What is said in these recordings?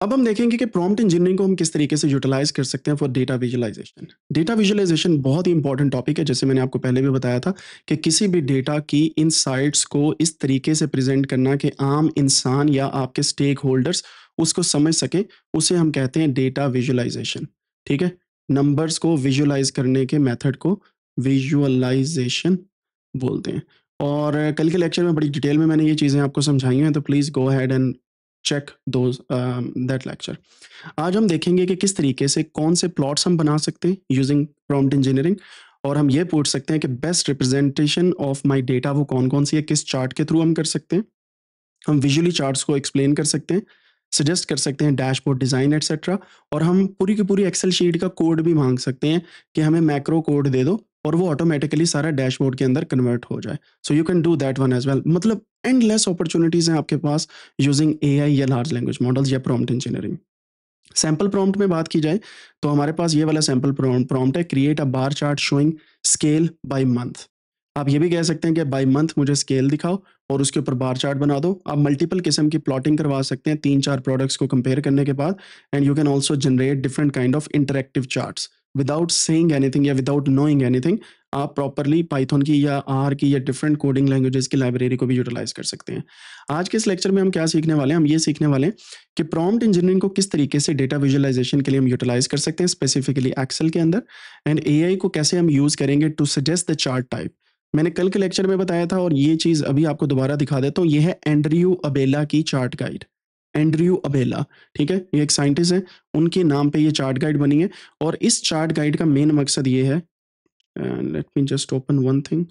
अब हम देखेंगे कि प्रॉम्प्ट इंजीनियरिंग को हम किस तरीके से यूटिलाइज कर सकते हैं for data visualisation. Data visualisation बहुत ही इंपॉर्टेंट टॉपिक है, जैसे मैंने आपको पहले भी बताया था कि किसी भी डेटा की इनसाइट्स को इस तरीके से प्रेजेंट करना कि आम इंसान या आपके स्टेक होल्डर्स उसको समझ सके, उसे हम कहते हैं डेटा विजुअलाइजेशन। ठीक है, नंबर्स को विजुअलाइज करने के मेथड को विजुअलाइजेशन बोलते हैं। और कल के लेक्चर में बड़ी डिटेल में मैंने ये चीज़ें आपको समझाई हैं, तो please go ahead and check those that lecture. आज हम देखेंगे कि किस तरीके से कौन से प्लॉट्स हम बना सकते हैं यूजिंग प्रॉम्प्ट इंजीनियरिंग, और हम ये पूछ सकते हैं कि best representation of my data वो कौन कौन सी है, किस चार्ट के थ्रू हम कर सकते हैं। हम विजुअली चार्ट्स को एक्सप्लेन कर सकते हैं, सजेस्ट कर सकते हैं डैशबोर्ड डिज़ाइन एटसेट्रा, और हम पूरी की पूरी एक्सेल शीट का कोड भी मांग सकते हैं कि हमें मैक्रो कोड दे दो और वो ऑटोमेटिकली सारा डैशबोर्ड के अंदर कन्वर्ट हो जाए। So you can do that one as well. मतलब एंडलेस अपॉर्चुनिटीज़ हैं आपके पास यूजिंग एआई या लार्ज लैंग्वेज मॉडल्स या प्रॉम्प्ट इंजीनियरिंग। सैंपल प्रॉम्प्ट में बात की जाए तो हमारे पास ये वाला सैंपल प्रॉम्प्ट है, create a bar chart showing scale by month. आप ये भी कह सकते हैं कि बाय मंथ मुझे स्केल दिखाओ और उसके ऊपर बार चार्ट बना दो। आप मल्टीपल किस्म की प्लॉटिंग करवा सकते हैं 3-4 प्रोडक्ट्स को कंपेयर करने के बाद, and you can also generate different kind of interactive charts without saying anything या विदाउट नोइंग एनीथिंग। आप प्रॉपर्ली पाइथन की या आर की या डिफरेंट कोडिंग लैंग्वेजेस की लाइब्रेरी को भी यूटिलाइज कर सकते हैं। आज के इस लेक्चर में हम क्या सीखने वाले हैं? हम ये सीखने वाले हैं कि प्रॉम्प्ट इंजीनियरिंग को किस तरीके से डेटा विजुअलाइजेशन के लिए हम यूटिलाइज कर सकते हैं, स्पेसिफिकली एक्सेल के अंदर, एंड एआई को कैसे हम यूज करेंगे to suggest the chart type. मैंने कल के लेक्चर में बताया था और ये चीज अभी आपको दोबारा दिखा देता हूँ। ये है एंड्रयू अबेला की चार्ट गाइड। एंड्रयू अबेला, ठीक है, ये एक साइंटिस्ट है, उनके नाम पे ये चार्ट गाइड बनी है। और इस चार्ट गाइड का मेन मकसद ये है, let me just open one thing,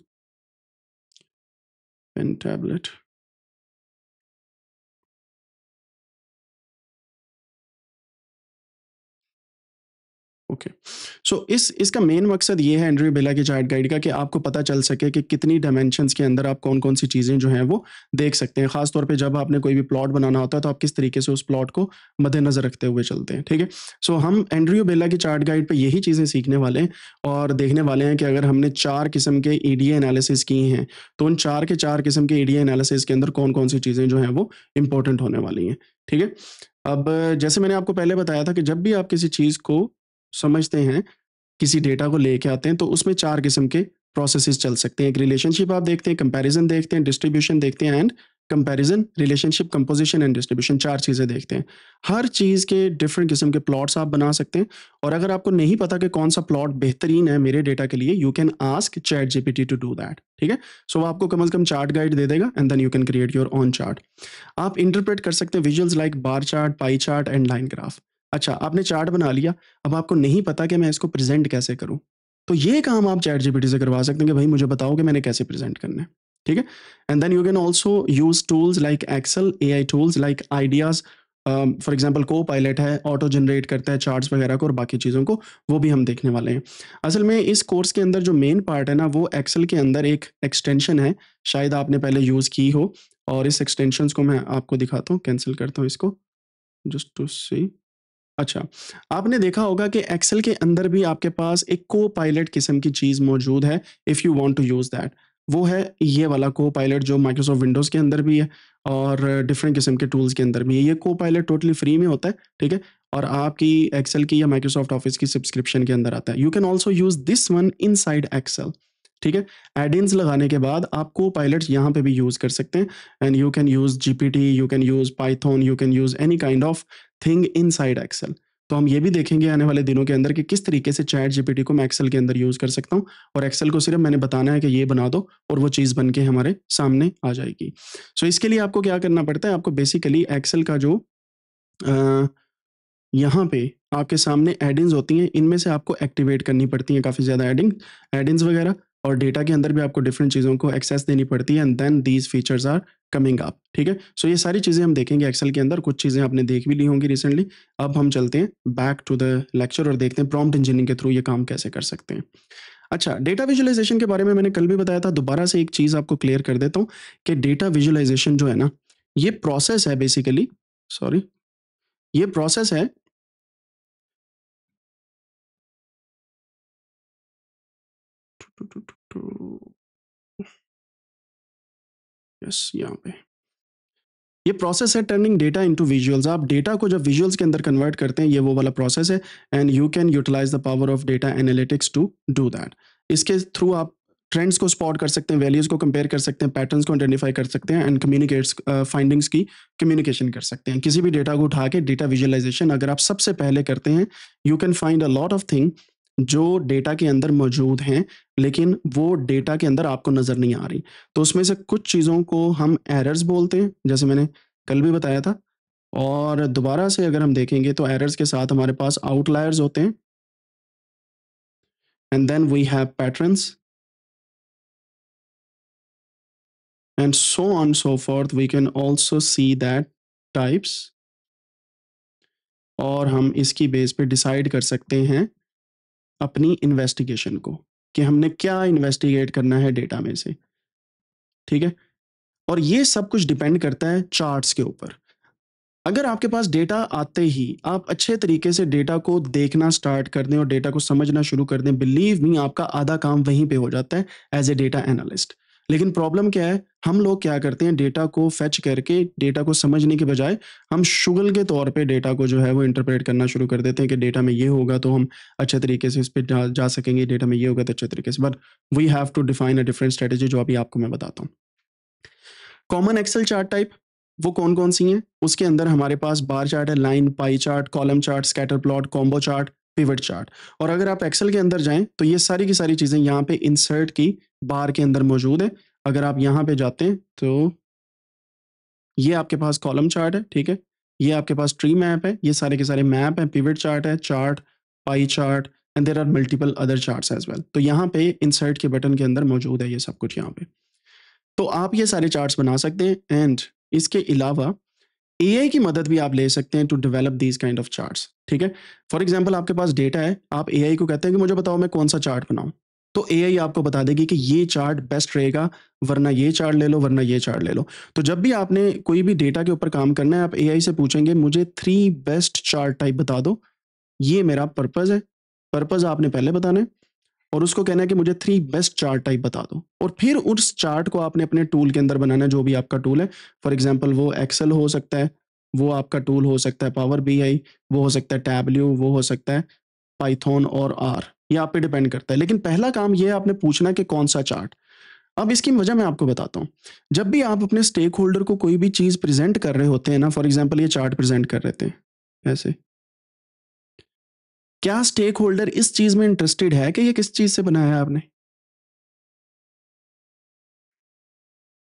pen tablet. Okay, so इस इसका मेन मकसद ये है एंड्रयू बेला की चार्ट गाइड का, कि आपको पता चल सके कि कितनी डायमेंशंस के अंदर आप कौन कौन सी चीज़ें जो हैं वो देख सकते हैं। खास तौर पे जब आपने कोई भी प्लॉट बनाना होता है तो आप किस तरीके से उस प्लॉट को मद्देनजर रखते हुए चलते हैं। ठीक है, सो हम एंड्रयू बेला की चार्ट गाइड पे यही चीज़ें सीखने वाले हैं और देखने वाले हैं कि अगर हमने 4 किस्म के ईडीए एनालिसिस किए हैं तो उन 4 के 4 किस्म के ईडीए एनालिसिस के अंदर कौन कौन सी चीज़ें जो हैं वो इंपॉर्टेंट होने वाली हैं। ठीक है, अब जैसे मैंने आपको पहले बताया था कि जब भी आप किसी चीज़ को समझते हैं, किसी डेटा को लेके आते हैं, तो उसमें 4 किस्म के प्रोसेसेस चल सकते हैं। एक रिलेशनशिप आप देखते हैं, कंपैरिज़न देखते हैं, डिस्ट्रीब्यूशन देखते हैं and comparison, relationship, composition and distribution, 4 चीज़ें देखते हैं। हर चीज़ के डिफरेंट किस्म के प्लॉट्स आप बना सकते हैं, और अगर आपको नहीं पता कि कौन-सा प्लॉट बेहतरीन है मेरे डेटा के लिए, you can ask ChatGPT to do that. ठीक है? सो वो आपको कम से कम चार्ट गाइड दे देगा and then you can create your own chart. आप इंटरप्रेट कर सकते हैं visuals like bar chart, pie chart and line graph. अच्छा, आपने चार्ट बना लिया, अब आपको नहीं पता कि मैं इसको प्रेज़ेंट कैसे करूँ? तो ये काम आप चैटजीपीटी से करवा सकते हैं कि भाई मुझे बताओ कि मैंने कैसे प्रेज़ेंट करना है। ठीक है? And then you can also use tools like Excel, AI tools like Ideas, for example Copilot है, ऑटो जनरेट करता है चार्ट्स वगैरह को और बाकी चीज़ों को, वो भी हम देखने वाले हैं। असल में इस कोर्स के अंदर जो मेन पार्ट है ना, वो एक्सेल के अंदर एक एक्सटेंशन है, शायद आपने पहले यूज़ की हो, और इस एक्सटेंशंस को मैं आपको दिखाता हूँ, कैंसल करता हूँ इसको, जस्ट टू सी। अच्छा, आपने देखा होगा कि एक्सेल के अंदर भी आपके पास एक को-पायलट किस्म की चीज़ मौजूद है, if you want to use that. वो है ये वाला को-पायलट जो माइक्रोसॉफ्ट विंडोज़ के अंदर भी है और डिफरेंट किस्म के टूल्स के अंदर भी है। ये को-पायलट टोटली फ्री में होता है, ठीक है? और आपकी एक्सेल की या माइक्रोसॉफ्ट ऑफिस की सब्सक्रिप्शन के अंदर आता है। You can also use this one inside Excel, ठीक है? ऐड-इन्स लगाने के बाद आप को-पायलट्स यहाँ पे भी यूज़ कर सकते हैं, and you can use GPT, you can use Python, you can use any kind of thing inside Excel. तो हम ये भी देखेंगे आने वाले दिनों के अंदर कि किस तरीके से चैट जीपीटी को मैं एक्सेल के अंदर यूज़ कर सकता हूँ, और एक्सेल को सिर्फ मैंने बताना है कि ये बना दो और वो चीज़ बन के हमारे सामने आ जाएगी। सो इसके लिए आपको क्या करना पड़ता है, आपको बेसिकली एक्सेल का जो अ, यहाँ पे आपके सामने एडिन्स होती हैं, इनमें से आपको एक्टिवेट करनी पड़ती हैं काफ़ी ज़्यादा एडिन्स वगैरह, और डेटा के अंदर भी आपको डिफरेंट चीज़ों को एक्सेस देनी पड़ती है, and then these features are coming up, ठीक है? सो ये सारी चीज़ें हम देखेंगे एक्सेल के अंदर, कुछ चीज़ें आपने देख भी ली होंगी रिसेंटली। अब हम चलते हैं बैक टू द लेक्चर और देखते हैं प्रॉम्प्ट इंजीनियरिंग के थ्रू ये काम कैसे कर सकते हैं। अच्छा, डेटा विजुअलाइज़ेशन के बारे में मैंने कल भी बताया था, दोबारा से एक चीज़ आपको क्लियर कर देता हूँ कि डेटा विजुअलाइज़ेशन जो है ना, ये प्रोसेस है बेसिकली, सॉरी, ये प्रोसेस है। यस, यहाँ पे। ये प्रोसेस है टर्निंग डेटा इनटू विजुअल्स। आप डेटा को जब विजुअल्स के अंदर कन्वर्ट करते हैं, ये वो वाला प्रोसेस है, and you can utilise the power of data analytics to do that. इसके थ्रू आप ट्रेंड्स को स्पॉट कर सकते हैं, वैल्यूज को कंपेयर कर सकते हैं, पैटर्न्स को आइडेंटिफाई कर सकते हैं, एंड कम्युनिकेट्स फाइंडिंग्स की कम्युनिकेशन कर सकते हैं। किसी भी डेटा को उठा के डेटा विजुअलाइजेशन अगर आप सबसे पहले करते हैं, you can find a lot of thing जो डेटा के अंदर मौजूद हैं, लेकिन वो डेटा के अंदर आपको नज़र नहीं आ रही। तो उसमें से कुछ चीज़ों को हम एरर्स बोलते हैं, जैसे मैंने कल भी बताया था। और दोबारा से अगर हम देखेंगे तो एरर्स के साथ हमारे पास आउटलायर्स होते हैं, and then we have patterns, and so on so forth. We can also see that types, और हम इसकी बेस पे डिसाइड कर सकते हैं अपनी इन्वेस्टिगेशन को, कि हमने क्या इन्वेस्टिगेट करना है डेटा में से। ठीक है, और ये सब कुछ डिपेंड करता है चार्ट्स के ऊपर। अगर आपके पास डेटा आते ही आप अच्छे तरीके से डेटा को देखना स्टार्ट कर दें और डेटा को समझना शुरू कर दें, बिलीव मी, आपका आधा काम वहीं पे हो जाता है एज ए डेटा एनालिस्ट। लेकिन प्रॉब्लम क्या है, हम लोग क्या करते हैं, डेटा को फेच करके डेटा को समझने के बजाय हम शुगल के तौर पे डेटा को जो है वो इंटरप्रेट करना शुरू कर देते हैं कि डेटा में ये होगा तो हम अच्छे तरीके से इस पर जा सकेंगे, डेटा में ये होगा तो अच्छे तरीके से। But we have to define a different strategy, जो अभी आपको मैं बताता हूँ। कॉमन एक्सेल चार्ट टाइप वो कौन कौन सी हैं? उसके अंदर हमारे पास बार चार्ट है, line, pie chart, column chart, scatter plot, combo chart, pivot chart. और अगर आप एक्सेल के अंदर जाएं तो ये सारी की सारी चीज़ें यहाँ पे इंसर्ट की बार के अंदर मौजूद है। अगर आप यहाँ पे जाते हैं तो ये आपके पास कॉलम चार्ट है, ठीक है, ये आपके पास ट्री मैप है, ये सारे के सारे मैप हैं, पिवट चार्ट है, chart, pie chart, and there are multiple other charts as well. तो यहाँ पे इंसर्ट के बटन के अंदर मौजूद है ये सब कुछ यहाँ पे। तो आप ये सारे चार्ट्स बना सकते हैं, एंड इसके अलावा एआई की मदद भी आप ले सकते हैं to develop these kind of charts. ठीक है, फॉर एग्जांपल आपके पास डेटा है, आप एआई को कहते हैं कि मुझे बताओ मैं कौन सा चार्ट बनाऊं, तो एआई आपको बता देगी कि ये चार्ट बेस्ट रहेगा, वरना ये चार्ट ले लो, वरना ये चार्ट ले लो। तो जब भी आपने कोई भी डेटा के ऊपर काम करना है, आप एआई से पूछेंगे मुझे 3 बेस्ट चार्ट टाइप बता दो, ये मेरा पर्पस है। पर्पस आपने पहले बताना है, और उसको कहना है कि मुझे 3 बेस्ट चार्ट टाइप बता दो, और फिर उस चार्ट को आपने अपने टूल के अंदर बनाना है, जो भी आपका टूल है। फॉर एग्जांपल वो एक्सेल हो सकता है, वो आपका टूल हो सकता है पावर बीआई, वो हो सकता है टैबल्यू, वो हो सकता है पाइथन और आर, ये आप पे डिपेंड करता है। लेकिन पहला काम ये है आपने पूछना कि कौन सा चार्ट। अब इसकी वजह मैं आपको बताता हूँ। जब भी आप अपने स्टेक होल्डर को कोई भी चीज़ प्रेजेंट कर रहे होते हैं ना, फॉर एग्जाम्पल ये चार्ट प्रेजेंट कर रहे थे ऐसे, क्या स्टेक होल्डर इस चीज़ में इंटरेस्टेड है कि ये किस चीज़ से बनाया है आपने?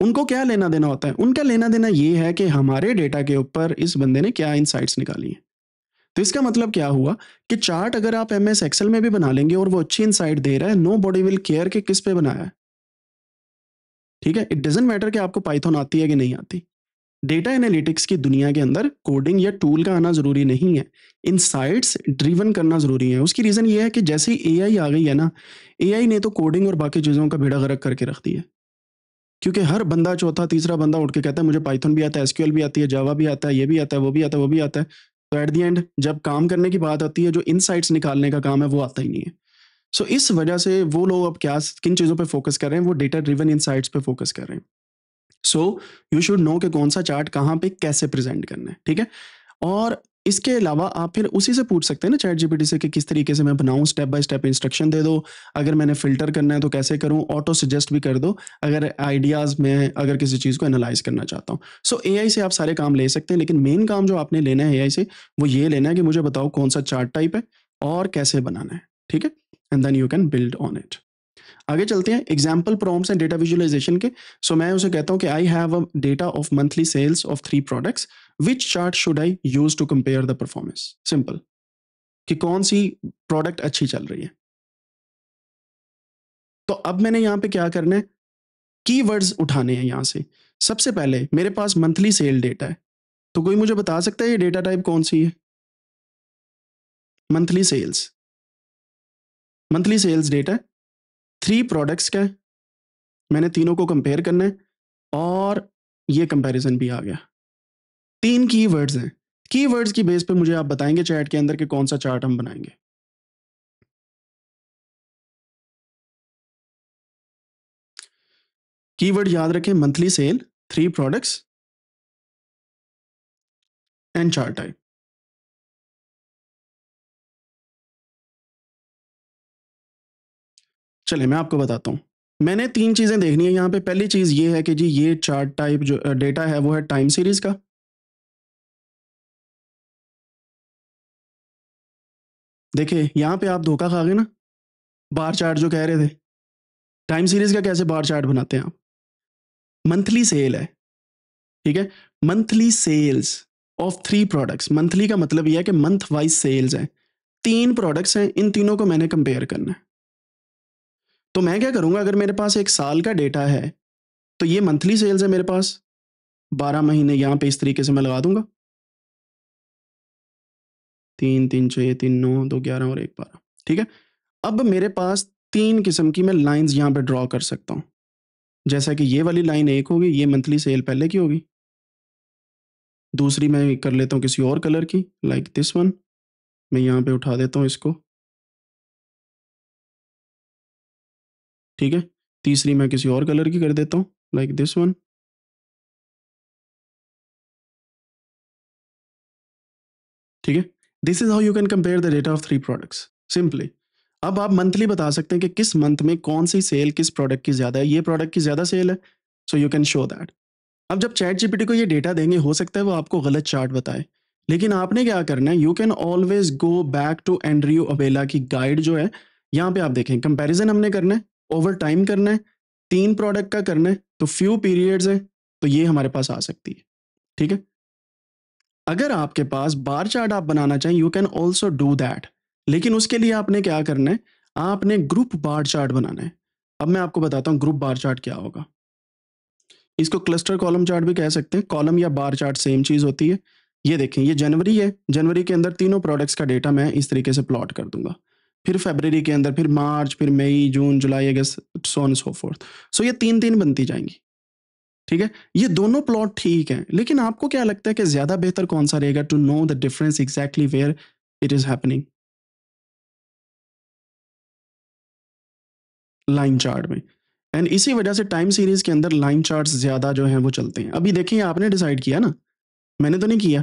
उनको क्या लेना देना होता है? उनका लेना देना ये है कि हमारे डेटा के ऊपर इस बंदे ने क्या इनसाइट्स निकाली हैं। तो इसका मतलब क्या हुआ कि चार्ट अगर आप एमएस एक्सेल में भी बना लेंगे और वो अच्छी इनसाइट दे रहा है, नो बॉडी विल केयर कि किस पे बनाया है। ठीक है, इट डजंट मैटर कि आपको पाइथन आती है कि नहीं आती। डेटा एनालिटिक्स की दुनिया के अंदर कोडिंग या टूल का आना जरूरी नहीं है, इनसाइट्स ड्रिवन करना जरूरी है। उसकी रीजन ये है कि जैसे ही एआई आ गई है ना, एआई ने तो कोडिंग और बाकी चीजों का बेड़ा गर्क करके रख दिया है। क्योंकि हर बंदा, चौथा तीसरा बंदा उठ के कहता है मुझे पाइथन भी आता है, एसक्यूएल भी आती है, जावा भी आता है, ये भी आता है, वो भी आता है, वो भी आता है। तो एट द एंड जब काम करने की बात आती है, जो इनसाइट्स निकालने का काम है वो आता ही नहीं है। सो इस वजह से वो लोग अब क्या किन चीज़ों पे फोकस कर रहे हैं, वो डेटा ड्रिवन इनसाइट्स पे फोकस कर रहे हैं। सो यू शुड नो कि कौन सा चार्ट कहाँ पे कैसे प्रेजेंट करना है। ठीक है, और इसके अलावा आप फिर उसी से पूछ सकते हैं ना चैट जीपीटी से कि किस तरीके से मैं बनाऊं, स्टेप बाय स्टेप इंस्ट्रक्शन दे दो। अगर मैंने फ़िल्टर करना है तो कैसे करूं, ऑटो सजेस्ट भी कर दो अगर आइडियाज़ में अगर किसी चीज़ को एनालाइज करना चाहता हूं। सो एआई से आप सारे काम ले सकते हैं, लेकिन मेन काम जो आपने लेना है एआई से, वो ये लेना है कि मुझे बताओ कौन सा चार्ट टाइप है और कैसे बनाना है। ठीक है, and then you can build on it. आगे चलते हैं example prompts and data visualisation के। सो मैं उसे कहता हूं कि I have a data of monthly sales of 3 products, which chart should I use to compare the performance. Simple, कि कौन सी प्रोडक्ट अच्छी चल रही है। तो अब मैंने यहाँ पे क्या करना है, कीवर्ड्स उठाने हैं यहाँ से। सबसे पहले मेरे पास मंथली सेल डेटा है, तो कोई मुझे बता सकता है ये डेटा टाइप कौन सी है? Monthly sales, monthly sales data है, 3 प्रोडक्ट्स का है, मैंने तीनों को कंपेयर करना है, और ये कंपैरिजन भी आ गया। 3 कीवर्ड्स हैं। कीवर्ड्स की बेस पे मुझे आप बताएंगे चैट के अंदर कि कौन सा चार्ट हम बनाएंगे। कीवर्ड याद रखें, monthly cell, 3 products, and chart type. चलिए मैं आपको बताता हूँ। मैंने 3 चीज़ें देखनी है यहाँ पे। पहली चीज़ ये है कि जी ये चार्ट टाइप जो डेटा है वो है टाइम सीरीज़ का। देखिए यहाँ पे आप धोखा खा गए ना, बार चार्ट जो कह रहे थे। टाइम सीरीज़ का कैसे बार चार्ट बनाते हैं आप? मंथली सेल है, ठीक है? Monthly sales of 3 products. Monthly का मतलब ये है कि मंथ वाइज़ सेल्स हैं। 3 प्रोडक्ट्स हैं, इन तीनों को मैंने कंपेयर करना है। तो मैं क्या करूँगा, अगर मेरे पास 1 साल का डेटा है, तो ये मंथली सेल्स है मेरे पास, 12 महीने यहाँ पे इस तरीके से मैं लगा दूँगा। 3, 3, 6, 3, 9, 2, 11 और 1, 12, ठीक है? अब मेरे पास 3 किस्म की मैं लाइन्स यहाँ पे ड्रॉ कर सकता हूँ। जैसा कि ये वाली लाइन एक होगी, ये मंथली सेल पहले की होगी। दूसरी मैं कर लेता हूँ किसी और कलर की, लाइक दिस वन। मैं यहाँ पे उठा देता हूँ इसको, ठीक है? तीसरी मैं किसी और कलर की कर देता हूँ, लाइक दिस वन, ठीक है? This is how you can compare the data of 3 products, simply. अब आप मंथली बता सकते हैं कि किस मंथ में कौन-सी सेल किस प्रोडक्ट की ज़्यादा है। ये प्रोडक्ट की ज़्यादा सेल है, सो यू कैन शो दैट। अब जब चैट जीपीटी को ये डेटा देंगे, हो सकता है वो आपको गलत चार्ट बताए, लेकिन आपने क्या करना है, you can always go back to Andrew Abela की गाइड जो है। यहाँ पे आप देखें, कंपैरिजन हमने करना है, ओवर टाइम करना है, 3 प्रोडक्ट का करना है, तो फ्यू पीरियड्स है, तो ये हमारे पास आ सकती है, ठीक है? अगर आपके पास बार चार्ट आप बनाना चाहें, you can also do that, लेकिन उसके लिए आपने क्या करना है, आपने ग्रुप बार चार्ट बनाना है। अब मैं आपको बताता हूँ ग्रुप बार चार्ट क्या होगा। इसको क्लस्टर कॉलम चार्ट भी कह सकते हैं। कॉलम या बार चार्ट सेम चीज़ होती है। ये देखें, ये जनवरी है, जनवरी के अंदर तीनों प्रोडक्ट्स का डेटा मैं इस तरीके से प्लॉट कर दूंगा। फिर फरवरी के अंदर, फिर मार्च, फिर मई, जून, जुलाई, अगस्त, सो ऑन सो फोर्थ। सो ये 3-3 बनती जाएंगी, ठीक है? ये दोनों प्लॉट ठीक हैं, लेकिन आपको क्या लगता है कि ज़्यादा बेहतर कौन सा रहेगा to know the difference exactly where it is happening? Line chart में। एंड इसी वजह से टाइम सीरीज़ के अंदर लाइन चार्ट्स ज़्यादा जो हैं वो चलते हैं। अभी देखिए, आपने डिसाइड किया ना, मैंने तो नहीं किया।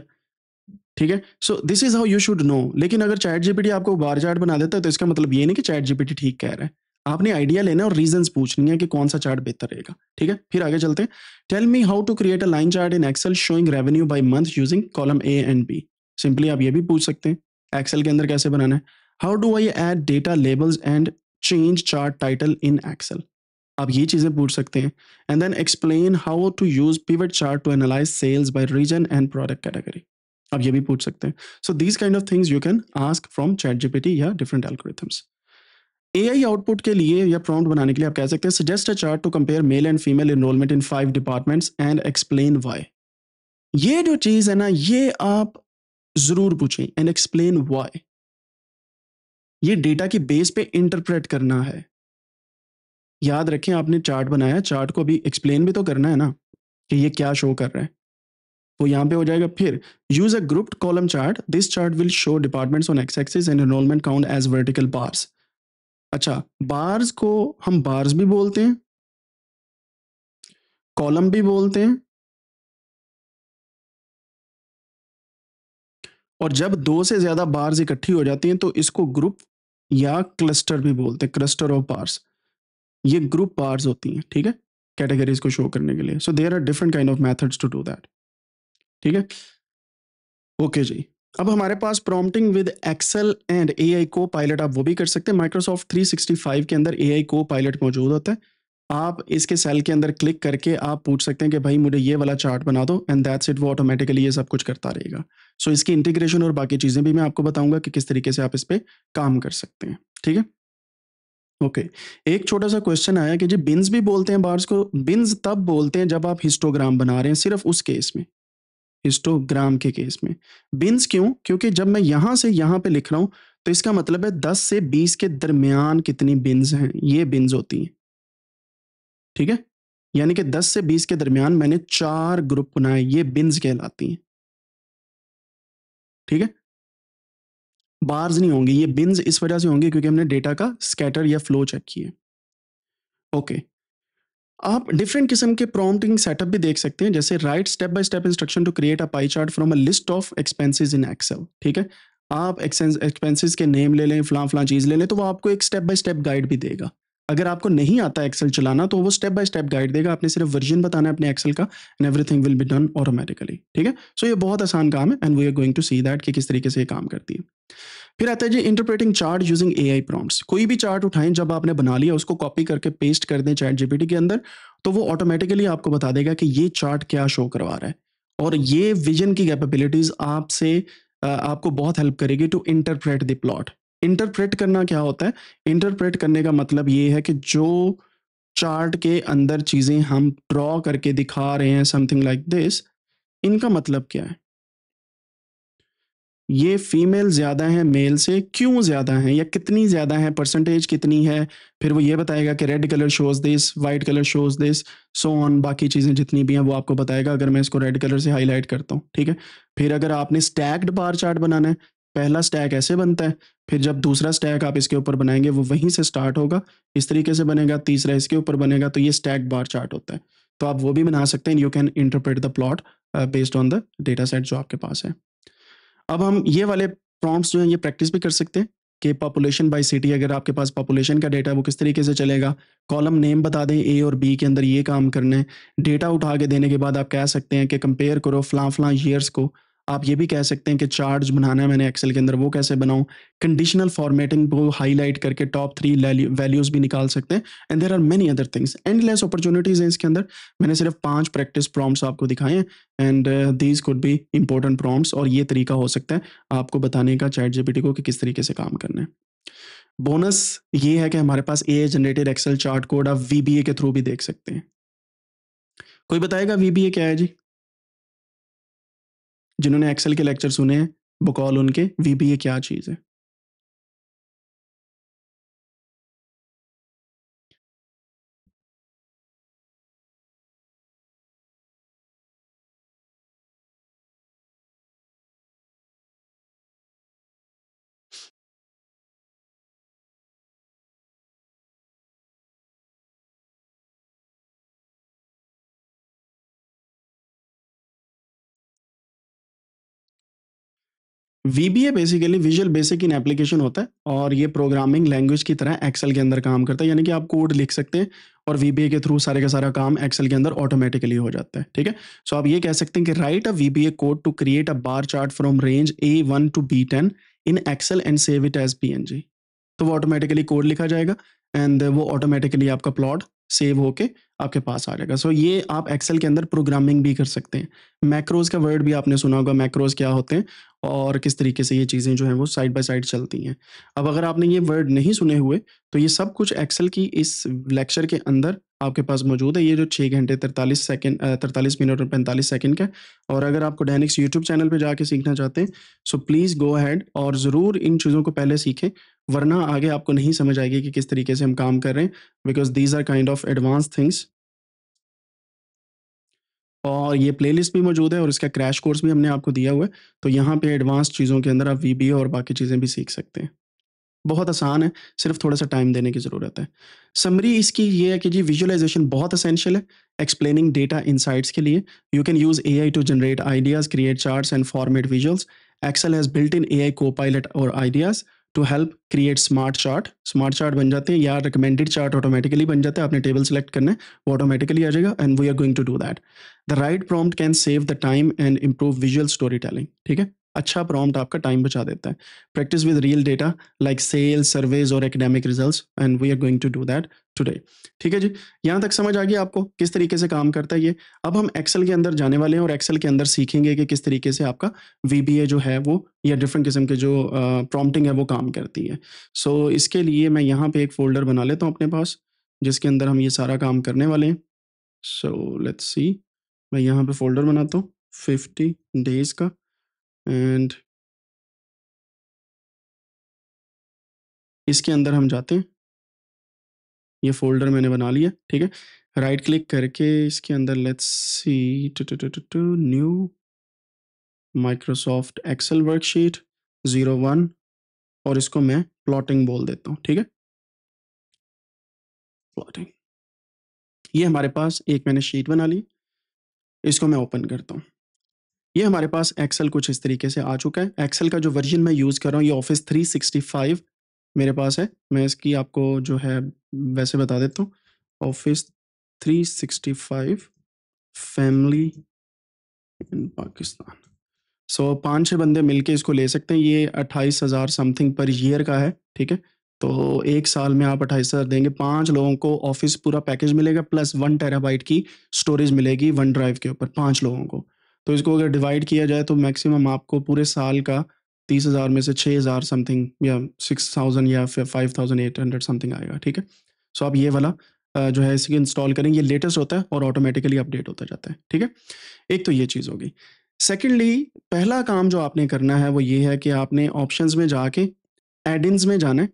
ठीक है? So this is how you should know. लेकिन अगर चैट जीपीटी आपको बार चार्ट बना देता है, तो इसका मतलब ये नहीं कि चैट जीपीटी ठीक कह रहा है। आपने आइडिया लेना है और रीज़न्स पूछनी है कि कौन-सा चार्ट बेहतर रहेगा। ठीक है? फिर आगे चलते हैं। Tell me how to create a line chart in Excel showing revenue by month using column A and B. Simply आप ये भी पूछ सकते हैं, एक्सेल के अंदर कैसे बनाना है? How do I add data labels and change chart title in Excel? आप ये चीज़ें पूछ सकते हैं। And then explain how to use pivot chart to analyze sales by region and product category. आप ये भी पूछ सकते हैं। So these kind of things you can ask from ChatGPT या डिफरेंट एल्गोरिथम्स। एआई आउटपुट के लिए या प्रॉम्प्ट बनाने के लिए आप कह सकते हैं, suggest a chart to compare male and female enrolment in 5 departments and explain why. ये जो चीज़ है ना, ये आप ज़रूर पूछें, एंड एक्सप्लेन व्हाई। ये डेटा के बेस पे इंटरप्रेट करना है। याद रखें, आपने चार्ट बनाया, चार्ट को अभी एक्सप्लेन भी तो करना है ना, कि ये क्या शो कर रहा है। वो यहाँ पे हो जाएगा। फिर use a grouped column chart, this chart will show departments on X axis and enrolment count as vertical bars. अच्छा, बार्स को हम बार्स भी बोलते हैं, कॉलम भी बोलते हैं, और जब दो से ज्यादा बार्स इकट्ठी हो जाती हैं तो इसको ग्रुप या क्लस्टर भी बोलते हैं, क्लस्टर ऑफ बार्स। ये ग्रुप बार्स होती हैं, ठीक है, कैटेगरीज को शो करने के लिए। So there are different kind of methods to do that, ठीक है? ओके जी। अब हमारे पास prompting with Excel and AI copilot, आप वो भी कर सकते हैं। माइक्रोसॉफ्ट 365 के अंदर एआई को पायलट मौजूद होता है। आप इसके सेल के अंदर क्लिक करके आप पूछ सकते हैं कि भाई मुझे ये वाला चार्ट बना दो, एंड दैट्स इट। वो ऑटोमेटिकली ये सब कुछ करता रहेगा। सो इसकी इंटीग्रेशन और बाकी चीज़ें भी मैं आपको बताऊंगा कि किस तरीके से आप इस पे काम कर सकते हैं, ठीक है? ओके। एक छोटा सा क्वेश्चन आया कि जी बिन्स भी बोलते हैं बार्स को। बिन्स तब बोलते हैं जब आप हिस्टोग्राम बना रहे हैं, सिर्फ उस केस में, हिस्टोग्राम के केस में। बिन्स क्यों? क्योंकि जब मैं यहाँ से यहाँ पे लिख रहा हूँ, तो इसका मतलब है 10 से 20 के दरमियान कितनी बिन्स हैं, ये बिन्स होती हैं, ठीक है? यानी कि 10 से 20 के दरमियान मैंने 4 ग्रुप बनाए, ये बिन्स कहलाती हैं, ठीक है? बार्स नहीं होंगी, ये बिन्स इस वजह से होंगे क्योंकि हमने डेटा का स्कैटर या फ्लो चेक किया। ओके। आप डिफरेंट किस्म के प्रॉम्प्टिंग सेटअप भी देख सकते हैं, जैसे write step by step instruction to create a pie chart from a list of expenses in Excel. ठीक है, आप एक्सपेंसेस के नेम ले लें, फलां चीज़ ले लें, तो वो आपको एक स्टेप बाय स्टेप गाइड भी देगा। अगर आपको नहीं आता एक्सेल चलाना तो वो स्टेप बाय स्टेप गाइड देगा, आपने सिर्फ वर्जन बताना है अपने एक्सेल का and everything will be done automatically. ठीक है, सो ये बहुत आसान काम है and we are going to see that कि किस तरीके से ये काम करती है। फिर आता है जी interpreting chart using AI prompts. कोई भी चार्ट उठाएं, जब आपने बना लिया उसको कॉपी करके पेस्ट कर दें चैट जीपीटी के अंदर, तो वो ऑटोमेटिकली आपको बता देगा कि ये चार्ट क्या शो करवा रहा है। और ये विजन की कैपेबिलिटीज आपसे आपको बहुत हेल्प करेगी to interpret the plot. Interpret करना क्या होता है? इंटरप्रेट करने का मतलब ये है कि जो चार्ट के अंदर चीजें हम ड्रॉ करके दिखा रहे हैं, समथिंग लाइक दिस, इनका मतलब क्या है? ये फीमेल ज़्यादा है मेल से, क्यों ज़्यादा है या कितनी ज़्यादा है, परसेंटेज कितनी है? फिर वो ये बताएगा कि red colour shows this, white colour shows this, so on, बाकी चीज़ें जितनी भी हैं वो आपको बताएगा अगर मैं इसको रेड कलर से हाइलाइट करता हूँ, ठीक है? फिर अगर आपने स्टैक्ड बार चार्ट बनाना है, पहला स्टैक ऐसे बनता है, फिर जब दूसरा स्टैक आप इसके ऊपर बनाएँगे वो वहीं से स्टार्ट होगा, इस तरीके से बनेगा, तीसरा इसके ऊपर बनेगा, तो ये स्टैक्ड बार चार्ट होता है। तो आप वो भी बना सकते हैं, you can interpret the plot based on the data set जो आपके पास है। अब हम ये वाले प्रॉम्प्ट्स जो हैं ये प्रैक्टिस भी कर सकते हैं कि पॉपुलेशन बाय सिटी, अगर आपके पास पॉपुलेशन का डेटा है वो किस तरीके से चलेगा। कॉलम नेम बता दें, ए और बी के अंदर ये काम करना है। डेटा उठा के देने के बाद आप कह सकते हैं कि कंपेयर करो फलां फलां ईयर्स को। आप ये भी कह सकते हैं कि चार्ट बनाना है मैंने एक्सेल के अंदर, वो कैसे बनाऊं। कंडीशनल फॉर्मेटिंग को हाईलाइट करके टॉप 3 वैल्यूज भी निकाल सकते हैं and there are many other things, endless opportunities हैं इसके अंदर। मैंने सिर्फ 5 प्रैक्टिस प्रॉम्प्ट्स आपको दिखाए हैं and these could be important prompts, और ये तरीका हो सकता है आपको बताने का चैट जीपीटी को कि किस तरीके से काम करना है। बोनस ये है कि हमारे पास AI generated Excel chart code आप वीबीए के थ्रू भी देख सकते हैं। कोई बताएगा वीबीए क्या है जी? जिन्होंने एक्सेल के लेक्चर सुने हैं, बकौल उनके, वीबीए क्या चीज़ है? VBA basically visual basic in application होता है और ये प्रोग्रामिंग लैंग्वेज की तरह एक्सेल के अंदर काम करता है, यानी कि आप कोड लिख सकते हैं और वीबीए के थ्रू सारे का सारा काम एक्सेल के अंदर ऑटोमेटिकली हो जाता है। ठीक है, सो आप ये कह सकते हैं कि write a VBA code to create a bar chart from range A1 to B10 in Excel and save it as PNG. तो वो ऑटोमेटिकली कोड लिखा जाएगा एंड वो ऑटोमेटिकली आपका प्लॉट सेव होके आपके पास आ जाएगा। सो ये आप एक्सेल के अंदर प्रोग्रामिंग भी कर सकते हैं। मैक्रोज का वर्ड भी आपने सुना होगा, मैक्रोज क्या होते हैं और किस तरीके से ये चीज़ें जो हैं वो साइड बाय साइड चलती हैं। अब अगर आपने ये वर्ड नहीं सुने हुए, तो ये सब कुछ एक्सेल की इस लेक्चर के अंदर आपके पास मौजूद है। ये जो 6 घंटे 43 सेकंड 43 मिनट और 45 सेकंड का है। और अगर आप कोडायनिक्स यूट्यूब चैनल पे जाके सीखना चाहते हैं, सो प्लीज़ गो अहेड और ज़रूर इन चीज़ों को पहले सीखें, वरना आगे आपको नहीं समझ आएगी कि किस तरीके से हम काम कर रहे हैं, because these are kind of advance things. और ये प्लेलिस्ट भी मौजूद है और इसका क्रैश कोर्स भी हमने आपको दिया हुआ है। तो यहाँ पे एडवांस चीज़ों के अंदर आप वीबीए और बाकी चीज़ें भी सीख सकते हैं। बहुत आसान है, सिर्फ थोड़ा-सा टाइम देने की ज़रूरत है। समरी इसकी ये है कि जी विजुअलाइज़ेशन बहुत एसेंशियल है, एक्सप्लेनिंग डेटा इनसाइट्स के लिए। You can use AI to generate ideas, create charts and format visuals. Excel has built in AI copilot और ideas to help create smart chart. Smart chart बन जाते हैं या recommended chart automatically बन जाता है, आपने टेबल सेलेक्ट करना है, वो ऑटोमेटिकली आ जाएगा and we are going to do that. The right prompt can save the time and improve visual story telling. ठीक है? अच्छा प्रॉम्प्ट आपका टाइम बचा देता है। Practice with real data like sales, surveys और academic results and we are going to do that today. ठीक है जी? यहाँ तक समझ आ गई आपको किस तरीके से काम करता है ये? अब हम एक्सेल के अंदर जाने वाले हैं और एक्सेल के अंदर सीखेंगे कि किस तरीके से आपका वीबीए जो है वो या डिफरेंट किस्म के जो प्रॉम्प्टिंग है वो काम करती है। सो इसके लिए मैं यहाँ पे एक फ़ोल्डर बना लेता हूँ अपने पास, जिसके अंदर हम ये सारा काम करने वाले हैं। सो लेट्स सी, मैं यहाँ पे फ़ोल्डर बनाता हूँ 50 डेज़ का एंड इसके अंदर हम जाते हैं। ये फ़ोल्डर मैंने बना लिया, ठीक है? राइट क्लिक करके इसके अंदर let's see new Microsoft Excel worksheet 01 और इसको मैं प्लॉटिंग बोल देता हूँ, ठीक है? प्लॉटिंग। ये हमारे पास एक मैंने शीट बना ली, इसको मैं ओपन करता हूँ। ये हमारे पास एक्सेल कुछ इस तरीके से आ चुका है। एक्सेल का जो वर्जन मैं यूज़ कर रहा हूँ ये ऑफिस 365 मेरे पास है। मैं इसकी आपको जो है वैसे बता देता हूँ, ऑफिस 365 फैमिली इन पाकिस्तान। सो 5-6 बंदे मिलके इसको ले सकते हैं। ये 28,000 समथिंग पर ईयर का है, ठीक है? तो 1 साल में आप 28,000 देंगे, 5 लोगों को ऑफिस पूरा पैकेज मिलेगा प्लस 1 टेराबाइट की स्टोरेज मिलेगी वन ड्राइव के ऊपर 5 लोगों को। तो इसको अगर डिवाइड किया जाए तो मैक्सिमम आपको पूरे साल का 30,000 में से 6,000 समथिंग या 6,000 या फिर 5,800 समथिंग आएगा, ठीक है? सो आप ये वाला जो है इसको इंस्टॉल करेंगे, ये लेटेस्ट होता है और ऑटोमेटिकली अपडेट होता जाता है, ठीक है? एक तो ये चीज़ हो गई। सेकेंडली पहला काम जो आपने करना है वो ये है कि आपने ऑप्शंस में जाके एड-इन्स में जाना है।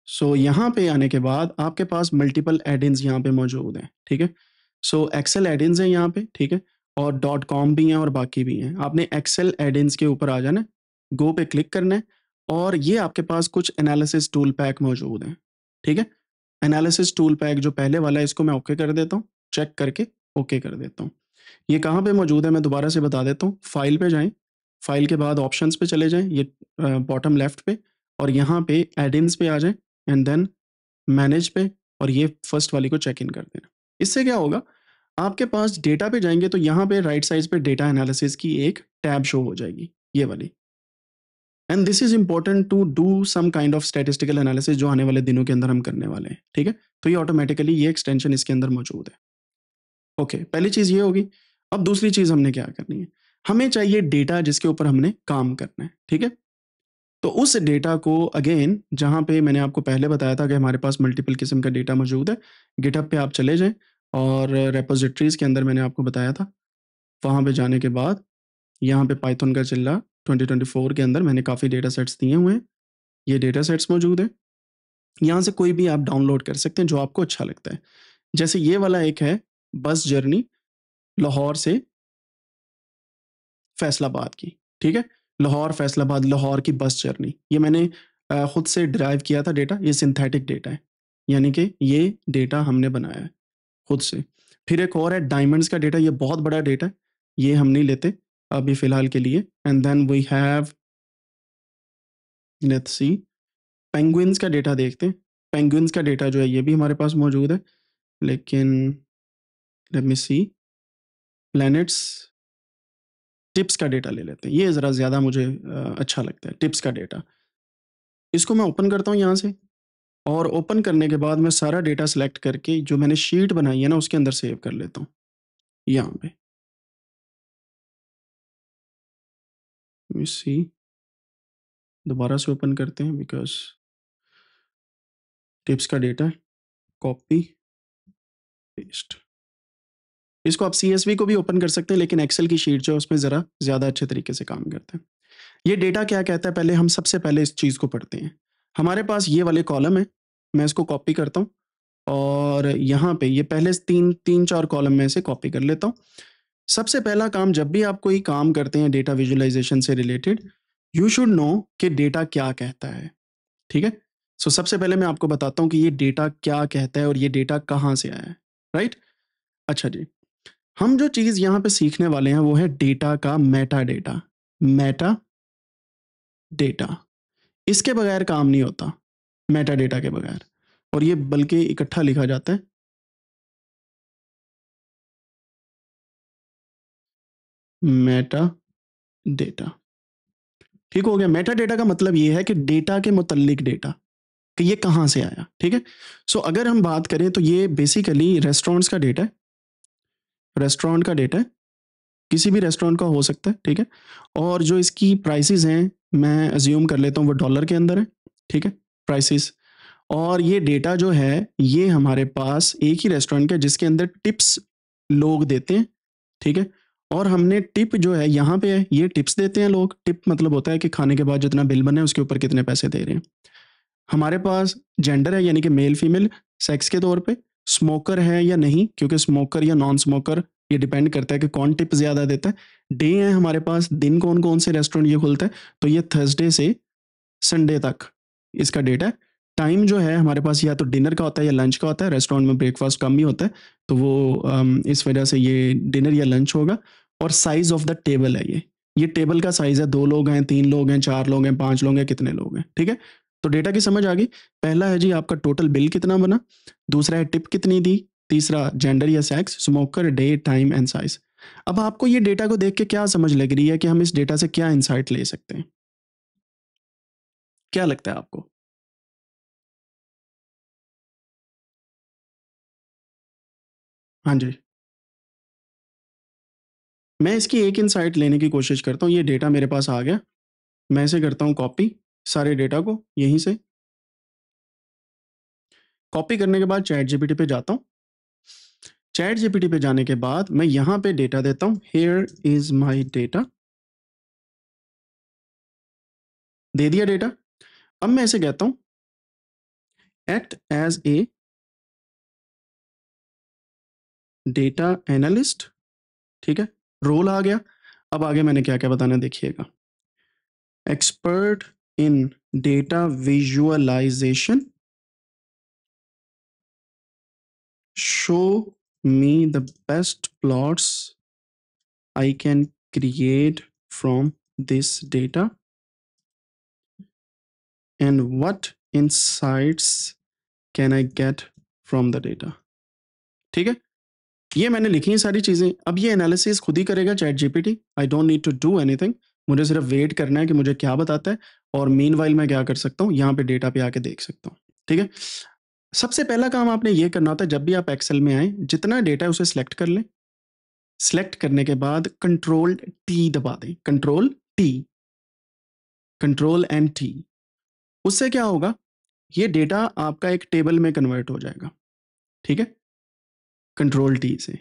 सो यहाँ पे आने के बाद आपके पास मल्टीपल एड-इन्स यहाँ पे मौजूद हैं, ठीक है? सो एक्सेल एड-इन्स हैं यहाँ पे, ठीक है? और डॉट कॉम भी हैं और बाकी भी हैं। आपने एक्सेल एड-इन्स के ऊपर आ जाना है, गो पे क्लिक करना है और ये आपके पास कुछ एनालिसिस टूल पैक मौजूद हैं, ठीक है? एनालिसिस टूल पैक जो पहले वाला है इसको मैं ओके कर देता हूँ, चेक करके ओके कर देता हूँ। ये कहाँ पे मौजूद है मैं दोबारा से बता देता हूँ, फाइल पे जाएँ, फाइल के बाद ऑप्शंस पे चले जाएँ, ये बॉटम लेफ्ट पे और यहाँ पे एड-इन्स पे आ जाएँ एंड देन मैनेज पे और ये फर्स्ट वाली को चेक इन कर देना। इससे क्या होगा, आपके पास डेटा पे जाएँगे तो यहाँ पे राइट साइड पे डेटा एनालिसिस की एक टैब शो हो जाएगी, ये वाली। And this is important to do some kind of statistical analysis जो आने वाले दिनों के अंदर हम करने वाले हैं, ठीक है? तो ये ऑटोमैटिकली ये एक्सटेंशन इसके अंदर मौजूद है। ओके, पहली चीज़ ये होगी। अब दूसरी चीज़ हमने क्या करनी है, हमें चाहिए डेटा जिसके ऊपर हमने काम करना है, ठीक है? तो उस डेटा को अगेन जहाँ पे मैंने आपको पहले बताया था कि हमारे पास मल्टीपल किस्म का डेटा मौजूद है, गिटहब पे आप चले जाएँ और रिपॉज़िटरीज़ के अंदर मैंने आपको बताया था, वहाँ पे जाने के बाद यहाँ पे पाइथन का चिल्ला 2024 के अंदर मैंने काफ़ी डेटा सेट्स दिए हुए हैं, ये डेटा सेट्स मौजूद हैं। यहाँ से कोई भी आप डाउनलोड कर सकते हैं जो आपको अच्छा लगता है। जैसे ये वाला एक है, बस जर्नी लाहौर से फैसलाबाद की, ठीक है? लाहौर फैसलाबाद, लाहौर की बस जर्नी, ये मैंने खुद से डिराइव किया था डेटा, ये सिंथेटिक डेटा है, यानी कि ये डेटा हमने बनाया है खुद से। फिर एक और है डायमंड्स का डेटा, ये बहुत बड़ा डेटा है, ये हम नहीं लेते अभी फ़िलहाल के लिए। And then we have let's see penguins का डेटा देखते हैं। पेंगुइन्स का डेटा जो है ये भी हमारे पास मौजूद है, लेकिन लेट मी सी प्लैनेट्स टिप्स का डेटा ले लेते हैं, ये ज़रा ज़्यादा मुझे अच्छा लगता है, टिप्स का डेटा। इसको मैं ओपन करता हूँ यहाँ से और ओपन करने के बाद मैं सारा डेटा सेलेक्ट करके जो मैंने शीट बनाई है ना उसके अंदर सेव कर लेता हूँ, यहाँ पे। लेट मी सी दोबारा से ओपन करते हैं बिकॉज़ टिप्स का डेटा है, कॉपी, पेस्ट। इसको आप सीएसवी को भी ओपन कर सकते हैं लेकिन एक्सेल की शीट जो है उसमें ज़रा ज़्यादा अच्छे तरीके से काम करता है। ये डेटा क्या कहता है पहले हम सबसे पहले इस चीज़ को पढ़ते हैं। हमारे पास ये वाले कॉलम है, मैं इसको कॉपी करता हूँ और यहाँ पे ये पहले 3-4 कॉलम में से कॉपी कर लेता हूँ। सबसे पहला काम जब भी आप कोई काम करते हैं डेटा विजुअलाइज़ेशन से रिलेटेड, यू शुड नो कि डेटा क्या कहता है, ठीक है? सो सबसे पहले मैं आपको बताता हूँ कि ये डेटा क्या कहता है और ये डेटा कहाँ से आया है, राइट? अच्छा जी, हम जो चीज़ यहाँ पे सीखने वाले हैं वो है डेटा का मेटा डेटा। मेटा डेटा, इसके बगैर काम नहीं होता, मेटा डेटा के बगैर और ये बल्कि इकट्ठा लिखा जाता है। मेटा डेटा, ठीक हो गया? मेटा डेटा का मतलब ये है कि डेटा के मुतल्लिक डेटा, कि ये कहाँ से आया, ठीक है? सो अगर हम बात करें तो ये बेसिकली रेस्टोरेंट्स का डेटा है, रेस्टोरेंट का डेटा है, किसी भी रेस्टोरेंट का हो सकता है, ठीक है? और जो इसकी प्राइसेज़ हैं, मैं अज़्यूम कर लेता हूँ वो डॉलर के अंदर है, ठीक है? प्राइसेज़ और ये डेटा जो है, ये हमारे पास एक ही रेस्टोरेंट का जिसके अंदर टिप्स लोग देते हैं, ठीक है? और हमने टिप जो है यहाँ पे है, ये टिप्स देते हैं लोग, टिप मतलब होता है कि खाने के बाद जितना बिल बना है उसके ऊपर कितने पैसे दे रहे हैं। हमारे पास जेंडर है यानी कि मेल फीमेल, सेक्स के तौर पे, स्मोकर है या नहीं क्योंकि स्मोकर या नॉन स्मोकर ये डिपेंड करता है कि कौन टिप ज़्यादा देता है। डे है हमारे पास, दिन कौन-कौन से रेस्टोरेंट ये खुलता है, तो ये थर्सडे से संडे तक इसका डेटा है। टाइम जो है हमारे पास या तो डिनर का होता है या लंच का होता है, रेस्टोरेंट में ब्रेकफास्ट कम ही होता है, तो वो इस वजह से ये डिनर या लंच होगा। और साइज ऑफ द टेबल है ये टेबल का साइज है, 2 लोग हैं, 3 लोग हैं, 4 लोग हैं, 5 लोग हैं, कितने लोग हैं, ठीक है। तो डेटा की समझ आ गई। पहला है जी आपका टोटल बिल कितना बना, दूसरा है टिप कितनी दी, तीसरा जेंडर या sex, smoker, day, time and size. अब आपको ये डेटा को देख के क्या समझ लग रही है कि हम इस डेटा से क्या इंसाइट ले सकते हैं, क्या लगता है आपको? हाँ जी। मैं इसकी एक इनसाइट लेने की कोशिश करता हूँ। ये डेटा मेरे पास आ गया, मैं इसे करता हूँ कॉपी, सारे डेटा को यहीं से। कॉपी करने के बाद चैट जीपीटी पे जाता हूँ। चैट जीपीटी पे जाने के बाद मैं यहाँ पे डेटा देता हूँ, हियर इज माई डेटा, दे दिया डेटा। अब मैं इसे कहता हूँ act as a data analyst, ठीक है, रोल आ गया। अब आगे मैंने क्या क्या बताना है देखिएगा, expert in data visualisation, show me the best plots I can create from this data and what insights can I get from the data। ठीक है, ये मैंने लिखी हैं सारी चीजें। अब ये एनालिसिस खुद ही करेगा ChatGPT, I don't need to do anything, मुझे सिर्फ वेट करना है कि मुझे क्या बताता है। और मीनवाइल मैं क्या कर सकता हूँ, यहाँ पे डेटा पे आके देख सकता हूँ, ठीक है। सबसे पहला काम आपने ये करना होता है, जब भी आप एक्सेल में आए, जितना डेटा है उसे सिलेक्ट कर लें। सिलेक्ट करने के बाद कंट्रोल टी दबा दें, control T, control and T. उससे क्या होगा, ये डेटा आपका एक टेबल में कन्वर्ट हो जाएगा, ठीक है। कंट्रोल टी से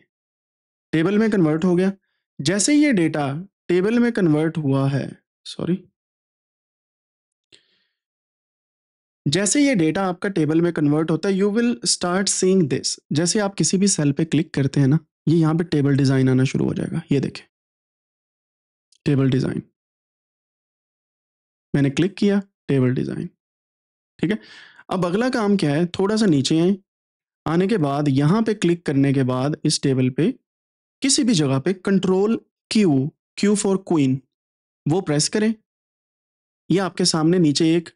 टेबल में कन्वर्ट हो गया। जैसे ये डेटा टेबल में कन्वर्ट हुआ है, सॉरी, जैसे ये डेटा आपका टेबल में कन्वर्ट होता है, you will start seeing this. जैसे आप किसी भी सेल पे क्लिक करते हैं ना, ये यहाँ पे टेबल डिजाइन आना शुरू हो जाएगा। ये देखें, टेबल डिजाइन, मैंने क्लिक किया, टेबल डिजाइन, ठीक है। अब अगला काम क्या है, थोड़ा सा नीचे आए, आने के बाद यहाँ पे क्लिक करने के बाद इस टेबल पे किसी भी जगह पे control Q, Q for queen, वो प्रेस करें। ये आपके सामने नीचे एक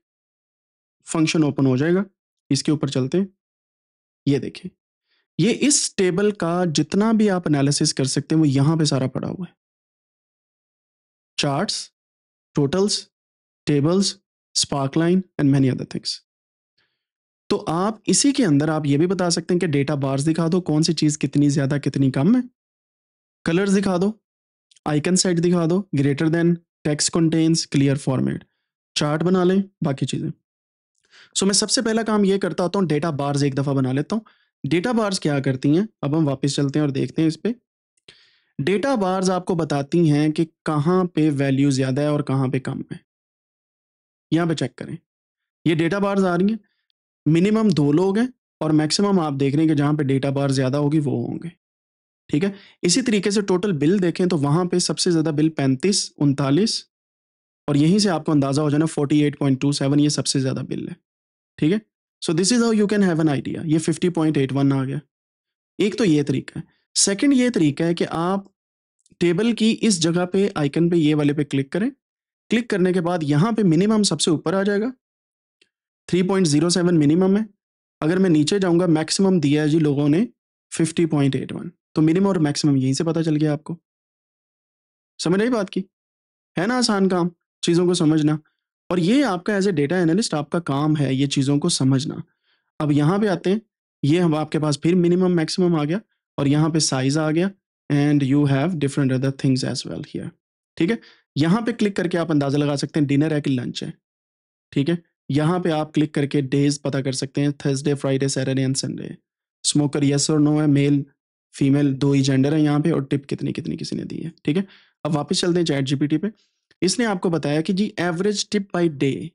फंक्शन ओपन हो जाएगा, इसके ऊपर चलते हैं। ये देखें, ये इस टेबल का जितना भी आप एनालिसिस कर सकते हैं वो यहां पे सारा पड़ा हुआ है। Charts, totals, tables, sparkline and many other things. तो आप इसी के अंदर आप ये भी बता सकते हैं कि डेटा बार्स दिखा दो, कौन सी चीज कितनी ज्यादा कितनी कम है। कलर्स दिखा दो, आइकन सेट दिखा दो, greater than, text contains, clear format, chart बना लें, बाकी चीजें। सो मैं सबसे पहला काम ये करता होता हूँ, डेटा बार्स एक दफा बना लेता हूँ। डेटा बार्स क्या करती हैं, अब हम वापस चलते हैं और देखते हैं इस पे। डेटा बार्स आपको बताती हैं कि कहाँ पे वैल्यू ज्यादा है और कहाँ पे कम है। यहाँ पे चेक करें, ये डेटा बार्स आ रही हैं, मिनिमम 2 लोग हैं और मैक्सिमम आप देख रहे हैं कि जहाँ पे डेटा बार ज्यादा होगी वो होंगे, ठीक है। इसी तरीके से टोटल बिल देखें तो वहां पे सबसे ज्यादा बिल 35, 39, और यहीं से आपको अंदाजा हो जाना 48.27, ये सबसे ज्यादा बिल है, ठीक है। So this is how you can have an idea. ये 50.81 आ गया। एक तो ये तरीका है। सेकंड ये तरीका है कि आप टेबल की इस जगह पे आइकन पे, ये वाले पे क्लिक करें। क्लिक करने के बाद यहाँ पे मिनिमम सबसे ऊपर आ जाएगा, 3.07 मिनिमम है। अगर मैं नीचे जाऊंगा, मैक्सिमम दिया है जी लोगों ने 50.81, तो मिनिमम और मैक्सिमम यहीं से पता चल गया आपको। समझ आई बात की? है ना आसान काम चीज़ों को समझना। और ये आपका एज ए डेटा एनालिस्ट आपका काम है ये चीज़ों को समझना। अब यहाँ पे आते हैं, ये हम आपके पास फिर मिनिमम मैक्सिमम आ गया और यहाँ पे साइज आ गया, and you have different other things as well here, ठीक है। यहाँ पे क्लिक करके आप अंदाजा लगा सकते हैं डिनर है कि लंच है, ठीक है। यहाँ पे आप क्लिक करके डेज पता कर सकते हैं, Thursday, Friday, Saturday and Sunday. Smoker yes और नो है, मेल फीमेल दो ही जेंडर है यहाँ पे, और टिप कितनी कितनी किसी ने दी है, ठीक है। अब वापस चलते हैं चैट जीपीटी पे। इसने आपको बताया कि जी एवरेज टिप बाय डे,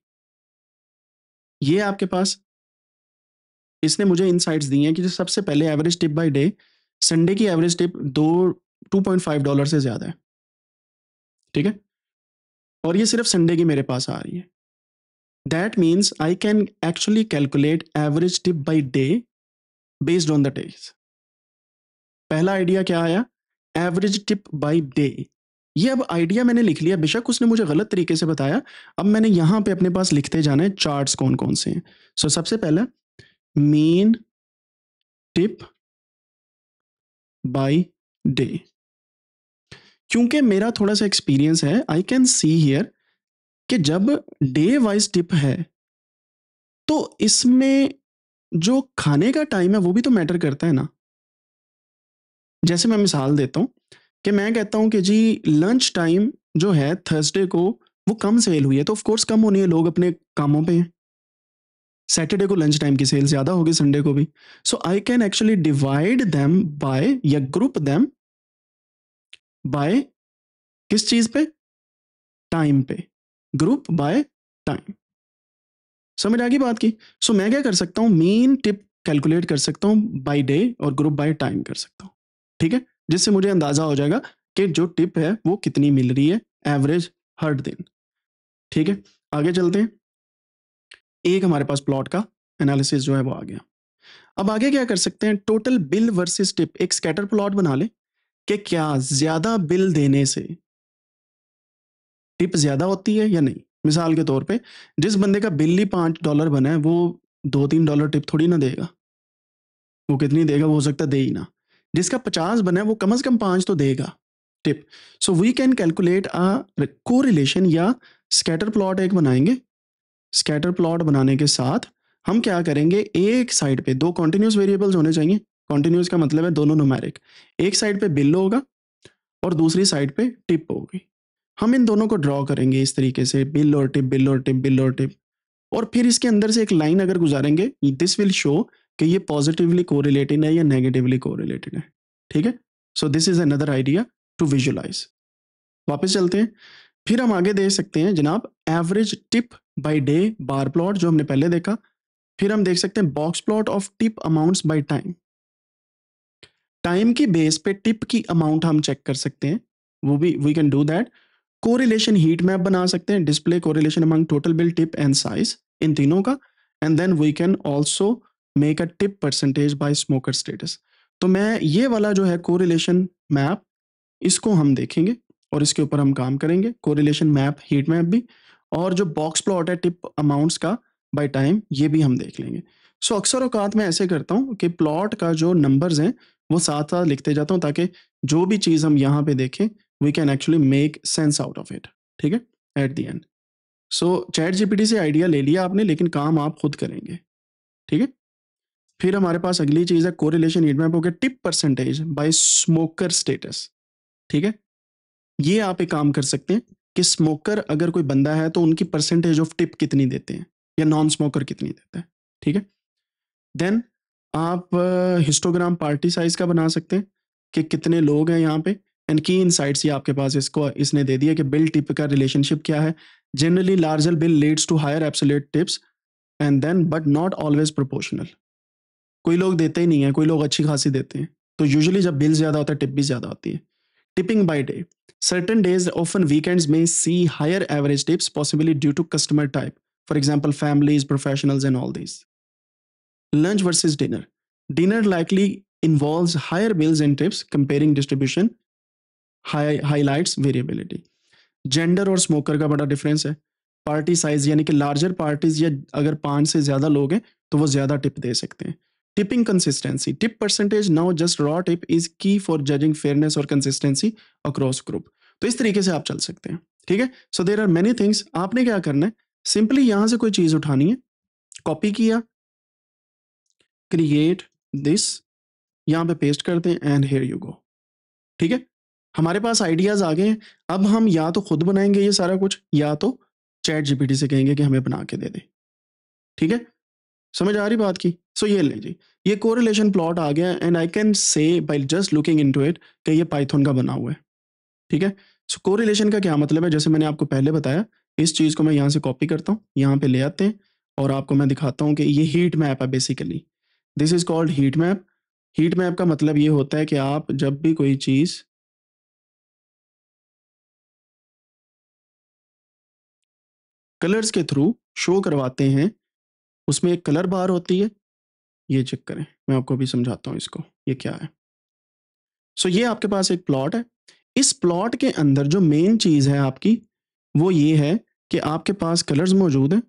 ये आपके पास, इसने मुझे इनसाइट्स दी हैं कि जो सबसे पहले average tip by day, Sunday की एवरेज टिप $2.5 से ज्यादा है, ठीक है। और ये सिर्फ संडे की मेरे पास आ रही है। That means I can actually calculate average tip by day based on the days. पहला आइडिया क्या आया? Average tip by day. ये अब आइडिया मैंने लिख लिया, बेशक उसने मुझे गलत तरीके से बताया। अब मैंने यहां पे अपने पास लिखते जाना है चार्ट्स कौन कौन से हैं। सो सबसे पहला मीन टिप बाय डे। क्योंकि मेरा थोड़ा सा एक्सपीरियंस है, आई कैन सी हियर कि जब डे वाइज टिप है तो इसमें जो खाने का टाइम है वो भी तो मैटर करता है ना। जैसे मैं मिसाल देता हूं कि मैं कहता हूं कि जी लंच टाइम जो है थर्सडे को वो कम सेल हुई है, तो ऑफ कोर्स कम होनी है, लोग अपने कामों पे हैं। सैटरडे को लंच टाइम की सेल ज्यादा होगी, संडे को भी। So I can actually divide them by या ग्रुप देम बाय किस चीज पे? टाइम पे। Group by time. समझ आ गई बात की? सो मैं क्या कर सकता हूं, मीन टिप कैलकुलेट कर सकता हूं बाय डे और ग्रुप बाय टाइम कर सकता हूं। ठीक है, जिससे मुझे अंदाजा हो जाएगा कि जो टिप है वो कितनी मिल रही है एवरेज हर दिन। ठीक है, आगे चलते हैं। एक हमारे पास प्लॉट का एनालिसिस जो है वो आ गया। अब आगे क्या कर सकते हैं, टोटल बिल वर्सेस टिप एक स्कैटर प्लॉट बना ले कि क्या ज्यादा बिल देने से टिप ज्यादा होती है या नहीं। मिसाल के तौर पे जिस बंदे का बिल ही $5 बना है वो $2-3 टिप थोड़ी ना देगा। वो कितनी देगा, वो हो सकता है दे ही ना। जिसका 50 बना है वो कम से कम 5 तो देगा टिप। So we can calculate a correlation या स्कैटर प्लॉट एक बनाएंगे। स्कैटर प्लॉट बनाने के साथ हम क्या करेंगे, एक साइड पे दो कॉन्टिन्यूस वेरिएबल्स होने चाहिए। कॉन्टिन्यूस का मतलब है दोनों न्यूमेरिक। एक साइड पे बिल होगा और दूसरी साइड पे टिप होगी। हम इन दोनों को ड्रॉ करेंगे इस तरीके से, बिल और टिप, बिल और टिप, बिल और टिप। और फिर इसके अंदर से एक लाइन अगर गुजारेंगे, दिस विल शो कि ये पॉजिटिवली कोरिलेटेड है या नेगेटिवली कोरिलेटेड है। ठीक है, so this is another idea to visualise. वापस चलते हैं। फिर हम आगे देख सकते हैं जनाब average tip by day bar plot जो हमने पहले देखा। फिर हम देख सकते हैं box plot of tip amounts by time. Time की बेस पे टिप की अमाउंट हम चेक कर सकते हैं, वो भी we can do that. Correlation heat map बना सकते हैं, display correlation among total bill, tip and size, इन तीनों का। And then we can also make a tip percentage by smoker status. तो मैं ये वाला जो है कोरिलेशन मैप, इसको हम देखेंगे और इसके ऊपर हम काम करेंगे। कोरिलेशन मैप, हीट मैप भी, और जो बॉक्स प्लॉट है टिप अमाउंट्स का बाय टाइम, ये भी हम देख लेंगे। सो अक्सर औकात मैं ऐसे करता हूँ कि प्लॉट का जो नंबर्स हैं वो साथ साथ लिखते जाता हूँ, ताकि जो भी चीज़ हम यहाँ पे देखें we can actually make sense out of it. ठीक है, at the end. So ChatGPT से आइडिया ले लिया आपने, लेकिन काम आप खुद करेंगे। ठीक है, फिर हमारे पास अगली चीज़ है कोरिलेशन हीट मैप हो गया, tip percentage by smoker status. ठीक है, ये आप एक काम कर सकते हैं कि स्मोकर अगर कोई बंदा है तो उनकी परसेंटेज ऑफ टिप कितनी देते हैं, या नॉन स्मोकर कितनी देता है। ठीक है, देन आप हिस्टोग्राम पार्टी साइज का बना सकते हैं कि कितने लोग हैं यहाँ पे। एंड की इनसाइट्स ये आपके पास इसको इसने दे दिया कि बिल टिप का रिलेशनशिप क्या है। Generally larger bill leads to higher absolute tips and then but not always proportional. कोई लोग देते ही नहीं है, कोई लोग अच्छी खासी देते हैं। तो यूजुअली जब बिल ज्यादा होता है टिप भी ज्यादा होती है। Tipping by day. Certain days, often weekends, may see higher average tips, possibly due to customer type. For example, families, professionals, and all these. Lunch versus dinner. Dinner likely involves higher bills and tips. Comparing distribution highlights variability. Gender और smoker का बड़ा difference है। Party size यानी कि larger parties या अगर 5 से ज्यादा लोग हैं तो वो ज्यादा टिप दे सकते हैं। Tipping consistency, tip percentage now just raw tip is की फॉर जजिंग फेयरनेस और कंसिस्टेंसी अक्रॉस ग्रुप। तो इस तरीके से आप चल सकते हैं। ठीक है, so there are many things. आपने क्या करना है, सिंपली यहां से कोई चीज उठानी है, कॉपी किया, क्रिएट दिस, यहां पे पेस्ट करते हैं एंड हियर यू गो। ठीक है, हमारे पास आइडियाज आ गए हैं। अब हम या तो खुद बनाएंगे ये सारा कुछ, या तो चैट जीपीटी से कहेंगे कि हमें बना के दे दे। ठीक है, समझ आ रही बात की? सो ये ले जी, ये कोरिलेशन प्लॉट आ गया and I can say by just looking into it कि ये पाइथन का बना हुआ है। ठीक है, सो कोरिलेशन का क्या मतलब है, जैसे मैंने आपको पहले बताया, इस चीज को मैं यहाँ से कॉपी करता हूँ, यहाँ पे ले आते हैं और आपको मैं दिखाता हूँ कि ये हीट मैप है basically. This is called heat map. Heat map का मतलब ये होता है कि आप जब भी कोई चीज कलर्स के थ्रू शो करवाते हैं। उसमें एक कलर बार होती है, ये चेक करें, मैं आपको अभी समझाता हूँ इसको, ये क्या है। सो ये आपके पास एक प्लॉट है। इस प्लॉट के अंदर जो मेन चीज़ है आपकी, वो ये है कि आपके पास कलर्स मौजूद हैं।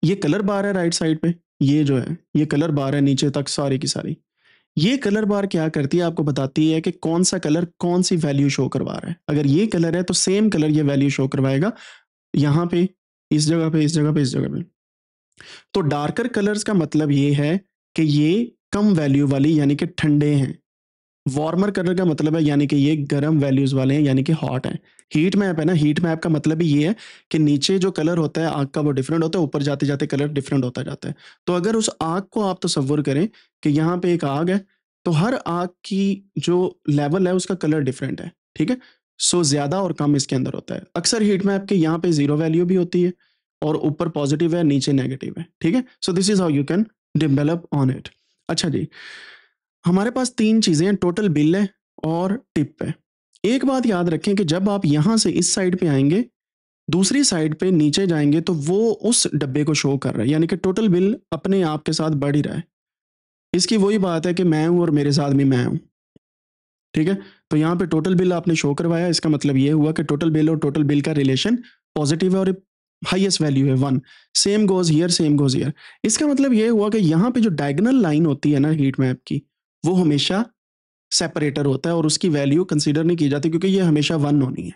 ये कलर बार है राइट साइड पे, ये जो है ये कलर बार है नीचे तक सारी की सारी। ये कलर बार क्या करती है, आपको बताती है कि कौन सा कलर कौन सी वैल्यू शो करवा रहा है। अगर ये कलर है तो सेम कलर ये वैल्यू शो करवाएगा, यहाँ पे, इस जगह पे, इस जगह पे, इस जगह पे। तो डार्कर कलर्स का मतलब ये है कि ये कम वैल्यू वाली यानी कि ठंडे हैं। वार्मर कलर का मतलब है यानी कि ये गर्म वैल्यूज वाले हैं यानी कि हॉट है। हीट मैप है ना, हीट मैप का मतलब ही ये है कि नीचे जो कलर होता है आग का वो डिफरेंट होता है, ऊपर जाते जाते कलर डिफरेंट होता जाता है। तो अगर उस आग को आप तसव्वुर करें कि यहाँ पे एक आग है, तो हर आग की जो लेवल है उसका कलर डिफरेंट है, ठीक है। सो ज्यादा और कम इसके अंदर होता है। अक्सर हीट मैप के यहाँ पे जीरो वैल्यू भी होती है और ऊपर पॉजिटिव है नीचे नेगेटिव है, ठीक है। So this is how you can develop on it. अच्छा जी, हमारे पास तीन चीजें हैं, टोटल बिल है और टिप है। एक बात याद रखें कि जब आप यहां से इस साइड पे आएंगे, दूसरी साइड पे नीचे जाएंगे तो वो उस डब्बे को शो कर रहा है, यानी कि टोटल बिल अपने आप के साथ बढ़ ही रहा है। इसकी वही बात है कि मैं हूं और मेरे साथ भी मैं हूं, ठीक है। तो यहाँ पे टोटल बिल आपने शो करवाया, इसका मतलब ये हुआ कि टोटल बिल और टोटल बिल का रिलेशन पॉजिटिव है और हाईएस्ट वैल्यू है 1। Same goes here, same goes here. इसका मतलब ये हुआ कि यहाँ पे जो डायगोनल लाइन होती है ना हीट मैप की, वो हमेशा सेपरेटर होता है और उसकी वैल्यू कंसीडर नहीं की जाती क्योंकि ये हमेशा 1 होनी है,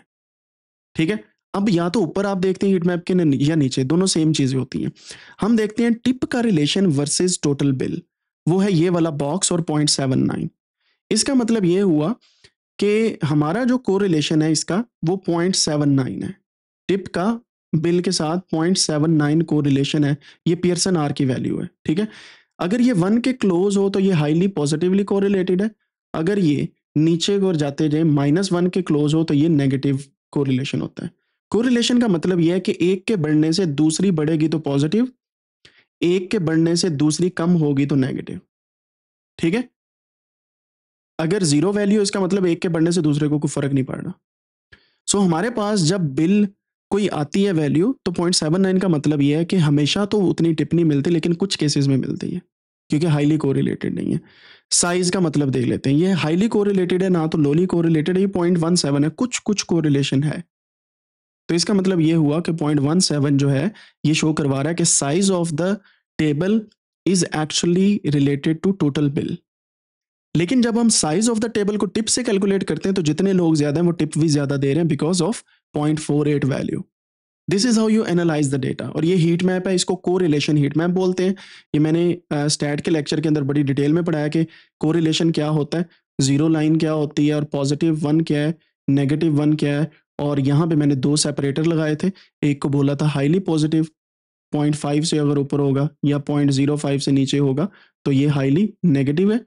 ठीक है। अब या तो ऊपर आप देखते हैं हीट मैप के या नीचे, दोनों सेम चीजें होती हैं। हम देखते हैं टिप का रिलेशन वर्सेस टोटल बिल, वो है ये वाला बॉक्स और 0.79। इसका मतलब ये हुआ कि हमारा जो कोरिलेशन है इसका वो 0.79 है। टिप का बिल के साथ 0.79 कोरिलेशन है। ये पियर्सन आर की वैल्यू है, ठीक है। अगर ये 1 के क्लोज हो तो ये हाईली पॉजिटिवली कोरिलेटेड है। अगर ये नीचे की ओर जाते जाए -1 के क्लोज हो तो ये नेगेटिव कोरिलेशन होता है। कोरिलेशन का मतलब यह है कि एक के बढ़ने से दूसरी बढ़ेगी तो पॉजिटिव, एक के बढ़ने से दूसरी कम होगी तो नेगेटिव, ठीक है। अगर जीरो वैल्यू, इसका मतलब एक के बढ़ने से दूसरे को कोई फर्क नहीं पड़ रहा। सो हमारे पास जब बिल कोई आती है वैल्यू तो 0.79 का मतलब ये है कि हमेशा तो उतनी टिप नहीं मिलती, लेकिन कुछ केसेस में मिलती है क्योंकि हाईली कोरिलेटेड नहीं है। साइज का मतलब देख लेते हैं, ये हाईली कोरिलेटेड है ना तो लोली कोरिलेटेड है, ये 0.17 है, कुछ कुछ कोरिलेशन है। तो इसका मतलब ये हुआ कि 0.17 जो है ये शो करवा रहा है कि size of the table is actually related to total bill. लेकिन जब हम साइज ऑफ द टेबल को टिप से कैलकुलेट करते हैं तो जितने लोग ज्यादा हैं वो टिप भी ज्यादा दे रहे हैं because of 0.48 value. This is how you analyse the data. और ये हीट मैप है, इसको कोरिलेशन हीट मैप बोलते हैं। ये मैंने स्टैट के लेक्चर के अंदर बड़ी डिटेल में पढ़ाया कि कोरिलेशन क्या होता है, जीरो लाइन क्या होती है और +1 क्या है, -1 क्या है। और यहाँ पे मैंने दो सेपरेटर लगाए थे, एक को बोला था हाईली पॉजिटिव, 0.5 से अगर ऊपर होगा या 0.05 से नीचे होगा तो ये हाईली नेगेटिव है,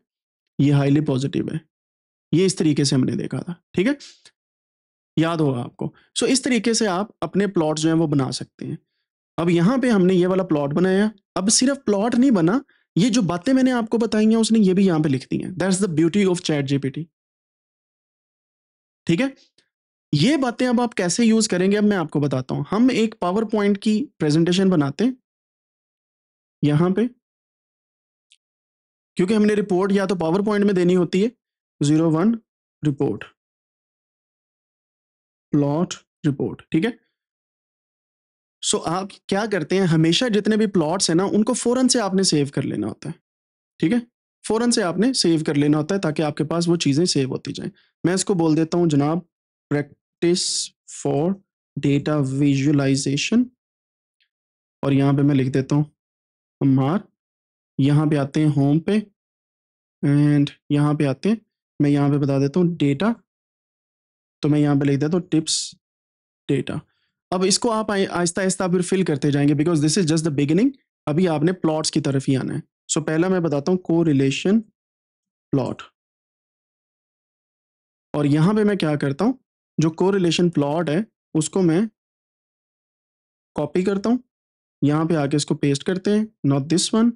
ये हाईली पॉजिटिव है। ये इस तरीके से हमने देखा था, ठीक है, याद होगा आपको। सो इस तरीके से आप अपने प्लॉट जो हैं वो बना सकते हैं। अब यहाँ पे हमने ये वाला प्लॉट बनाया। अब सिर्फ प्लॉट नहीं बना, ये जो बातें मैंने आपको बताई हैं उसने ये भी यहाँ पे लिख दी हैं। That's the beauty of chat GPT, ठीक है। ये बातें अब आप कैसे यूज करेंगे अब मैं आपको बताता हूं। हम एक पावर पॉइंट की प्रेजेंटेशन बनाते हैं यहाँ पे, क्योंकि हमने रिपोर्ट या तो पावर पॉइंट में देनी होती है, 01 रिपोर्ट, प्लॉट रिपोर्ट, ठीक है। सो आप क्या करते हैं, हमेशा जितने भी प्लॉट्स हैं ना उनको फौरन से आपने सेव कर लेना होता है, ठीक है। फौरन से आपने सेव कर लेना होता है ताकि आपके पास वो चीज़ें सेव होती जाएं। मैं इसको बोल देता हूं जनाब, प्रैक्टिस फॉर डेटा विजुअलाइजेशन। और यहाँ पे मैं लिख देता हूँ हमार। यहाँ पे आते हैं होम पे एंड यहाँ पे आते हैं, मैं यहाँ पे बता देता हूँ डेटा। तो मैं यहाँ पे लिख देता हूँ टिप्स डेटा। अब इसको आप आहिस्ता आहिस्ता फिर फिल करते जाएंगे because this is just the beginning. अभी आपने प्लॉट्स की तरफ ही आना है। सो पहला मैं बताता हूँ को रिलेशन प्लॉट। और यहाँ पे मैं क्या करता हूँ, जो को रिलेशन प्लॉट है उसको मैं कॉपी करता हूँ, यहाँ पे आके इसको पेस्ट करते हैं, नॉट दिस वन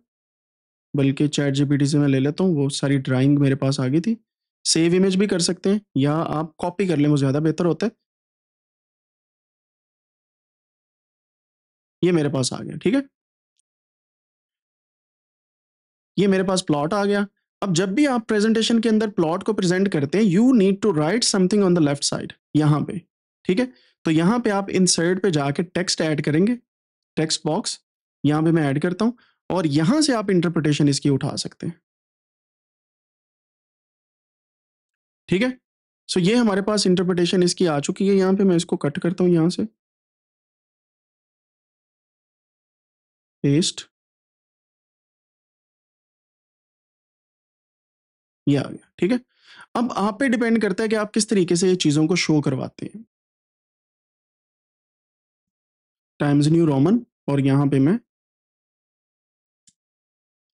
बल्कि चैट जीपीटी से मैं ले लेता हूँ, वो सारी ड्राइंग मेरे पास आ गई थी। सेव इमेज भी कर सकते हैं या आप कॉपी कर लें, वो ज़्यादा बेहतर होता है। ये मेरे पास आ गया, ठीक है? ये मेरे पास प्लॉट आ गया। अब जब भी आप प्रेजेंटेशन के अंदर प्लॉट को प्रेजेंट करते हैं, you need to write something on the left side, यहाँ पे, ठीक है? तो यहाँ पे आप इंसर्ट पे जाके टेक्स्ट ऐड करेंगे, टेक्स्ट बॉक्स, यहाँ पे मैं ऐड करता हूँ और यहाँ से आप इंटरप्रिटेशन इसकी उठा सकते हैं, ठीक है? सो ये हमारे पास इंटरप्रिटेशन इसकी आ चुकी है। यहाँ पे मैं इसको कट करता हूँ, यहाँ से पेस्ट, ये आ गया, ठीक है? अब आप पे डिपेंड करता है कि आप किस तरीके से ये चीज़ों को शो करवाते हैं। टाइम्स न्यू रोमन और यहाँ पे मैं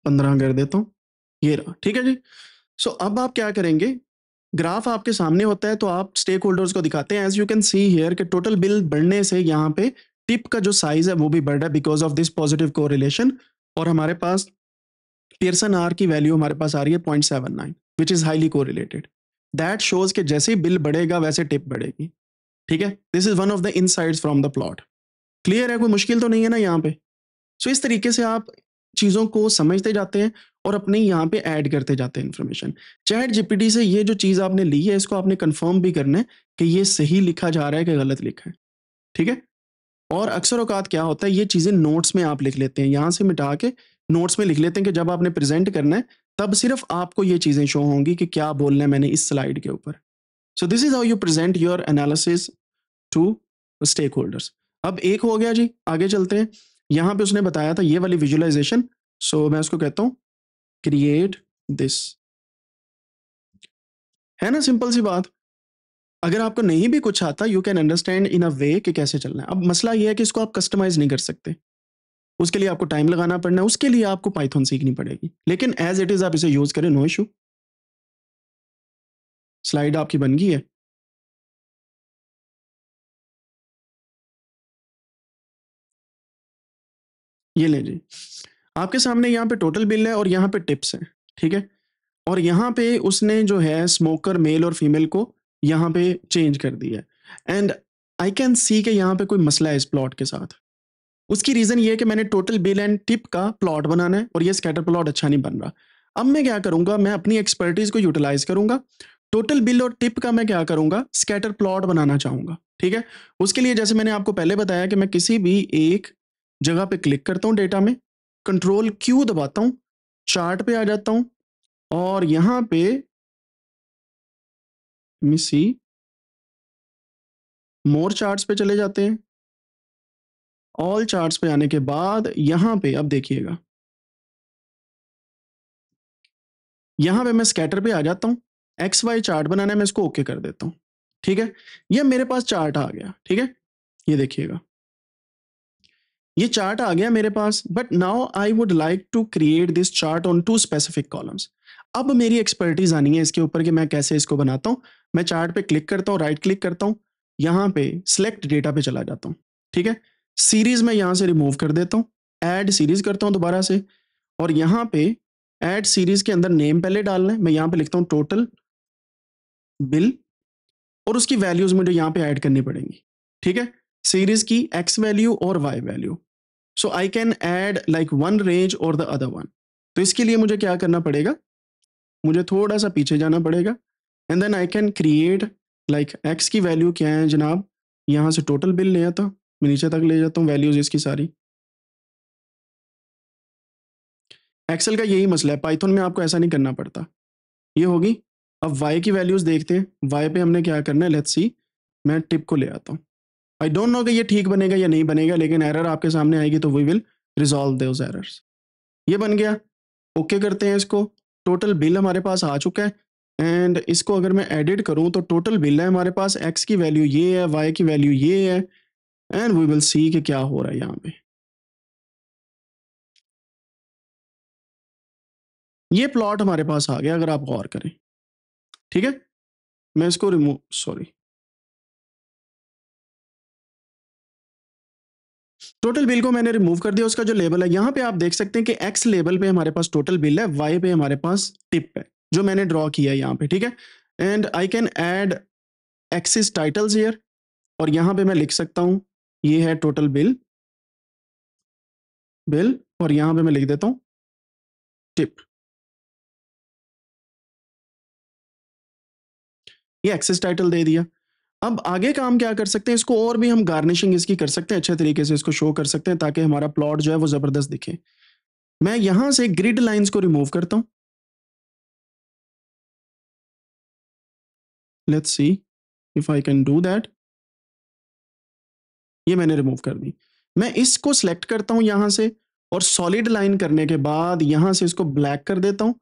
15 कर देता हूँ, ये रहा, ठीक है जी? सो अब आप क्या करेंगे, ग्राफ आपके सामने होता है तो आप स्टेक होल्डर्स को दिखाते हैं। As you can see here कि टोटल बिल बढ़ने से यहाँ पे टिप का जो साइज है वो भी बढ़ रहा है because of this positive correlation. और हमारे पास पियर्सन आर की वैल्यू हमारे पास आ रही है 0.79 which is highly correlated. That shows कि जैसे ही बिल बढ़ेगा वैसे टिप बढ़ेगी, ठीक है? This is one of the insights from the plot. Clear है? कोई मुश्किल तो नहीं है ना यहाँ पे? सो इस तरीके से आप चीज़ों को समझते जाते हैं और अपने यहाँ पे ऐड करते जाते हैं इन्फॉर्मेशन। चैट जीपीटी से ये जो चीज़ आपने ली है इसको आपने कंफर्म भी करना है कि ये सही लिखा जा रहा है कि गलत लिखा है, ठीक है? और अक्सर औकात क्या होता है, ये चीज़ें नोट्स में आप लिख लेते हैं, यहाँ से मिटा के नोट्स में लिख लेते हैं कि जब आपने प्रेजेंट करना है तब सिर्फ आपको ये चीज़ें शो होंगी कि क्या बोलना है मैंने इस स्लाइड के ऊपर। So this is how you present your analysis to stakeholders. अब एक हो गया जी, आगे चलते हैं। यहाँ पे उसने बताया था ये वाली विजुअलाइजेशन, सो मैं उसको कहता हूँ क्रिएट दिस, है ना? सिंपल सी बात। अगर आपको नहीं भी कुछ आता, यू कैन अंडरस्टैंड इन अ वे कि कैसे चलना है। अब मसला ये है कि इसको आप कस्टमाइज नहीं कर सकते, उसके लिए आपको टाइम लगाना पड़ना है, उसके लिए आपको पाइथन सीखनी पड़ेगी, लेकिन एज इट इज आप इसे यूज करें, नो इशू। स्लाइड आपकी बन गई है। ये ले जी, आपके सामने यहाँ पे टोटल बिल है और यहाँ पे टिप्स है, ठीक है? और यहाँ पे उसने जो है स्मोकर मेल और फीमेल को यहाँ पे चेंज कर दिया है। एंड आई कैन सी कि यहाँ पे कोई मसला है इस प्लॉट के साथ। उसकी रीजन ये है कि मैंने टोटल बिल एंड टिप का प्लॉट बनाना है और ये स्कैटर प्लॉट अच्छा नहीं बन रहा। अब मैं क्या करूंगा, मैं अपनी एक्सपर्टीज को यूटिलाइज करूंगा, टोटल बिल और टिप का मैं क्या करूंगा, स्कैटर प्लॉट बनाना चाहूंगा, ठीक है? उसके लिए जैसे मैंने आपको पहले बताया कि मैं किसी भी एक जगह पे क्लिक करता हूँ डेटा में, कंट्रोल क्यू दबाता हूँ, चार्ट पे आ जाता हूँ और यहाँ पे सी मोर चार्ट्स पे चले जाते हैं। ऑल चार्ट्स पे आने के बाद यहाँ पे अब देखिएगा, यहाँ पे मैं स्कैटर पे आ जाता हूँ, एक्स वाई चार्ट बनाना है, मैं इसको ओके कर देता हूँ, ठीक है? ये मेरे पास चार्ट आ गया, ठीक है? ये देखिएगा, ये चार्ट आ गया मेरे पास, but now I would like to create this chart on two specific columns. अब मेरी एक्सपर्टीज आनी है इसके ऊपर कि मैं कैसे इसको बनाता हूँ। मैं चार्ट पे क्लिक करता हूँ, राइट क्लिक करता हूँ, यहाँ पे सिलेक्ट डेटा पे चला जाता हूँ, ठीक है? सीरीज में यहाँ से रिमूव कर देता हूँ, ऐड सीरीज करता हूँ दोबारा से, और यहाँ पे ऐड सीरीज के अंदर नेम पहले डालना है। मैं यहाँ पे लिखता हूँ टोटल बिल और उसकी वैल्यूज मुझे यहाँ पे ऐड करनी पड़ेंगी, ठीक है? सीरीज की एक्स वैल्यू और Y value. So I can add like one range और द अदर वन। तो इसके लिए मुझे क्या करना पड़ेगा, मुझे थोड़ा सा पीछे जाना पड़ेगा and then I can create like X की वैल्यू क्या है जनाब, यहाँ से टोटल बिल ले आता हूँ, मैं नीचे तक ले जाता हूँ वैल्यूज इसकी सारी। एक्सेल का यही मसला है, पाइथन में आपको ऐसा नहीं करना पड़ता। ये होगी। अब वाई की वैल्यूज देखते हैं, वाई पे हमने क्या करना है, लेट्स सी, मैं टिप को ले आता हूँ। आई डोंट नो कि ये ठीक बनेगा या नहीं बनेगा, लेकिन एरर आपके सामने आएगी तो we will resolve those errors. ये बन गया, ओके करते हैं इसको। टोटल बिल हमारे पास आ चुका है एंड इसको अगर मैं एडिट करूं तो टोटल बिल है हमारे पास, एक्स की वैल्यू ये है, वाई की वैल्यू ये है, एंड वी विल सी कि क्या हो रहा है यहाँ पे। ये प्लॉट हमारे पास आ गया अगर आप गौर करें, ठीक है? मैं इसको रिमूव, सॉरी, टोटल बिल को मैंने रिमूव कर दिया। उसका जो लेबल है यहाँ पे आप देख सकते हैं कि एक्स लेबल पे हमारे पास टोटल बिल है, वाई पे हमारे पास टिप है जो मैंने ड्रॉ किया है यहाँ पे, ठीक है? And I can add axis titles here और यहाँ पे मैं लिख सकता हूँ ये है टोटल बिल बिल, और यहाँ पे मैं लिख देता हूँ टिप। ये एक्सेस टाइटल दे दिया। अब आगे काम क्या कर सकते हैं, इसको और भी हम गार्निशिंग इसकी कर सकते हैं, अच्छे तरीके से इसको शो कर सकते हैं ताकि हमारा प्लॉट जो है वो ज़बरदस्त दिखे। मैं यहाँ से ग्रिड लाइन्स को रिमूव करता हूँ। Let's see if I can do that. ये मैंने रिमूव कर दी। मैं इसको सेलेक्ट करता हूँ यहाँ से, और सॉलिड लाइन करने के बाद यहाँ से इसको ब्लैक कर देता हूँ,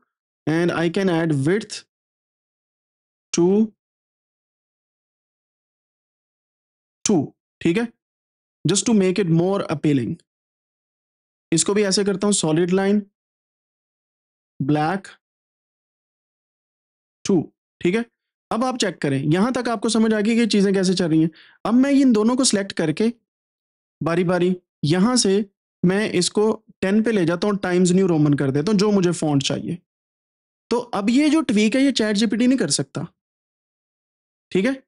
and I can add width to 2, ठीक है, just to make it more appealing. इसको भी ऐसे करता हूँ, सॉलिड लाइन ब्लैक 2, ठीक है। अब आप चेक करें, यहां तक आपको समझ आ गई कि चीजें कैसे चल रही हैं। अब मैं इन दोनों को सिलेक्ट करके बारी बारी यहां से मैं इसको 10 पे ले जाता हूँ, टाइम्स न्यू रोमन कर देता हूँ, जो मुझे फॉन्ट चाहिए। तो अब ये जो ट्वीक है ये चैट जीपीटी नहीं कर सकता, ठीक है।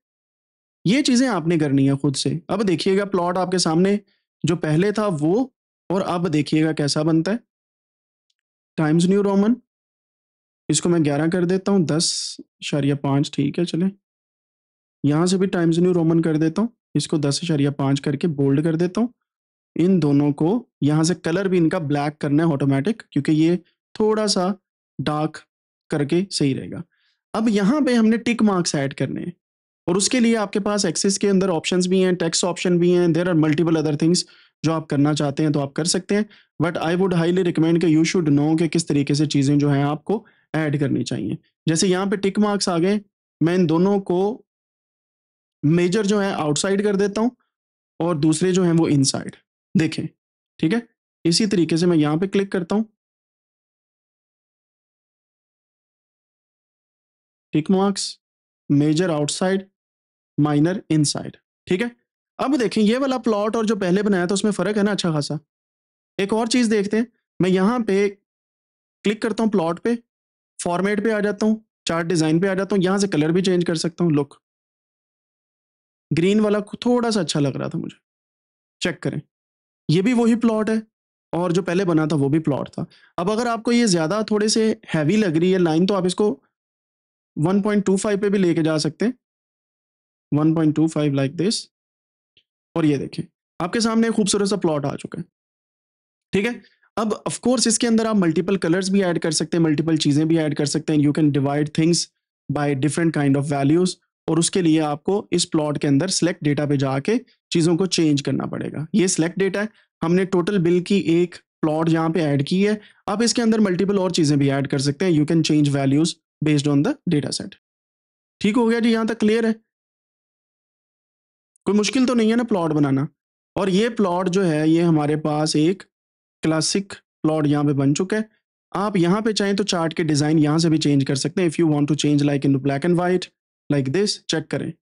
ये चीजें आपने करनी है खुद से। अब देखिएगा प्लॉट आपके सामने, जो पहले था वो, और अब देखिएगा कैसा बनता है। टाइम्स न्यू रोमन, इसको मैं 11 कर देता हूँ, 10.5, ठीक है चले। यहाँ से भी टाइम्स न्यू रोमन कर देता हूँ, इसको 10.5 करके बोल्ड कर देता हूँ। इन दोनों को यहाँ से कलर भी इनका ब्लैक करना है ऑटोमेटिक, क्योंकि ये थोड़ा सा डार्क करके सही रहेगा। अब यहाँ पे हमने टिक मार्क्स ऐड करने हैं, और उसके लिए आपके पास एक्सेस के अंदर ऑप्शंस भी हैं, टेक्स्ट ऑप्शन भी हैं, there are multiple other things. जो आप करना चाहते हैं तो आप कर सकते हैं, but I would highly recommend कि यू शुड नो कि किस तरीके से चीज़ें जो हैं आपको ऐड करनी चाहिए। जैसे यहाँ पे टिक मार्क्स आ गए, मैं इन दोनों को मेजर जो है आउटसाइड कर देता हूँ, और दूसरे जो हैं वो इनसाइड, देखें, ठीक है। इसी तरीके से मैं यहाँ पे क्लिक करता हूँ, tick marks, major outside, minor inside, ठीक है। अब देखें ये वाला प्लॉट और जो पहले बनाया था उसमें फ़र्क है ना अच्छा खासा। एक और चीज़ देखते हैं, मैं यहाँ पे क्लिक करता हूँ प्लॉट पे, फॉर्मेट पे आ जाता हूँ, चार्ट डिज़ाइन पे आ जाता हूँ, यहाँ से कलर भी चेंज कर सकता हूँ। लुक, ग्रीन वाला थोड़ा सा अच्छा लग रहा था मुझे, चेक करें, ये भी वही प्लॉट है, और जो पहले बना था वो भी प्लॉट था। अब अगर आपको ये ज़्यादा थोड़े से हैवी लग रही है लाइन, तो आप इसको 1.25 पे भी लेके जा सकते हैं, 1.25 लाइक दिस, और ये देखिए आपके सामने एक खूबसूरत सा प्लॉट आ चुका है, ठीक है। अब ऑफ कोर्स इसके अंदर आप मल्टीपल कलर्स भी ऐड कर सकते हैं, मल्टीपल चीज़ें भी ऐड कर सकते हैं। You can divide things by different kind of values, और उसके लिए आपको इस प्लॉट के अंदर सेलेक्ट डेटा पे जाके चीज़ों को चेंज करना पड़ेगा। ये सेलेक्ट डेटा है, हमने टोटल बिल की एक प्लॉट यहाँ पे ऐड की है। आप इसके अंदर मल्टीपल और चीज़ें भी ऐड कर सकते हैं। You can change values based on the data set. ठीक हो गया जी, यहाँ तक क्लियर है? कोई मुश्किल तो नहीं है ना प्लॉट बनाना। और ये प्लॉट जो है ये हमारे पास एक क्लासिक प्लॉट यहाँ पे बन चुका है। आप यहाँ पे चाहें तो चार्ट के डिज़ाइन यहाँ से भी चेंज कर सकते हैं। If you want to change like in black and white like this, check करें।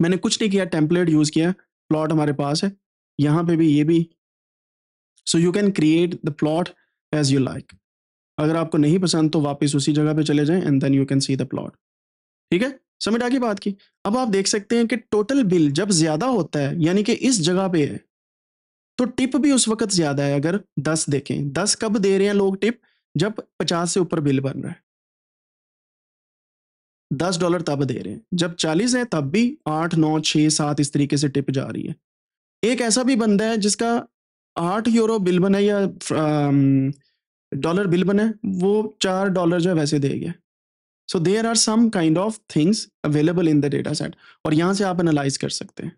मैंने कुछ नहीं किया, टेम्पलेट यूज़ किया, प्लॉट हमारे पास है। यहाँ पे भी ये भी, सो you can create the plot as you like. अगर आपको नहीं पसंद तो वापस उसी जगह पे चले जाएँ and then you can see the plot. ठीक है? समझ आ गई बात की? अब आप देख सकते हैं कि टोटल बिल जब ज़्यादा होता है, यानी कि इस जगह पे है, तो टिप भी उस वक़्त ज़्यादा है। अगर 10 देखें, 10 कब दे रहे हैं लोग टिप? जब 50 से ऊपर बिल बन रहा है। $10 तब दे रहे हैं। जब 40 है तब भी 8, 9, 6, 7 इस तरीके से टिप जा रही है। एक ऐसा भी बंदा है जिसका 8 यूरो बिल बना है, या डॉलर बिल बना है, वो $4 जो है वैसे दे गया। So there are some kind of things available in the data set, और यहाँ से आप एनालाइज़ कर सकते हैं।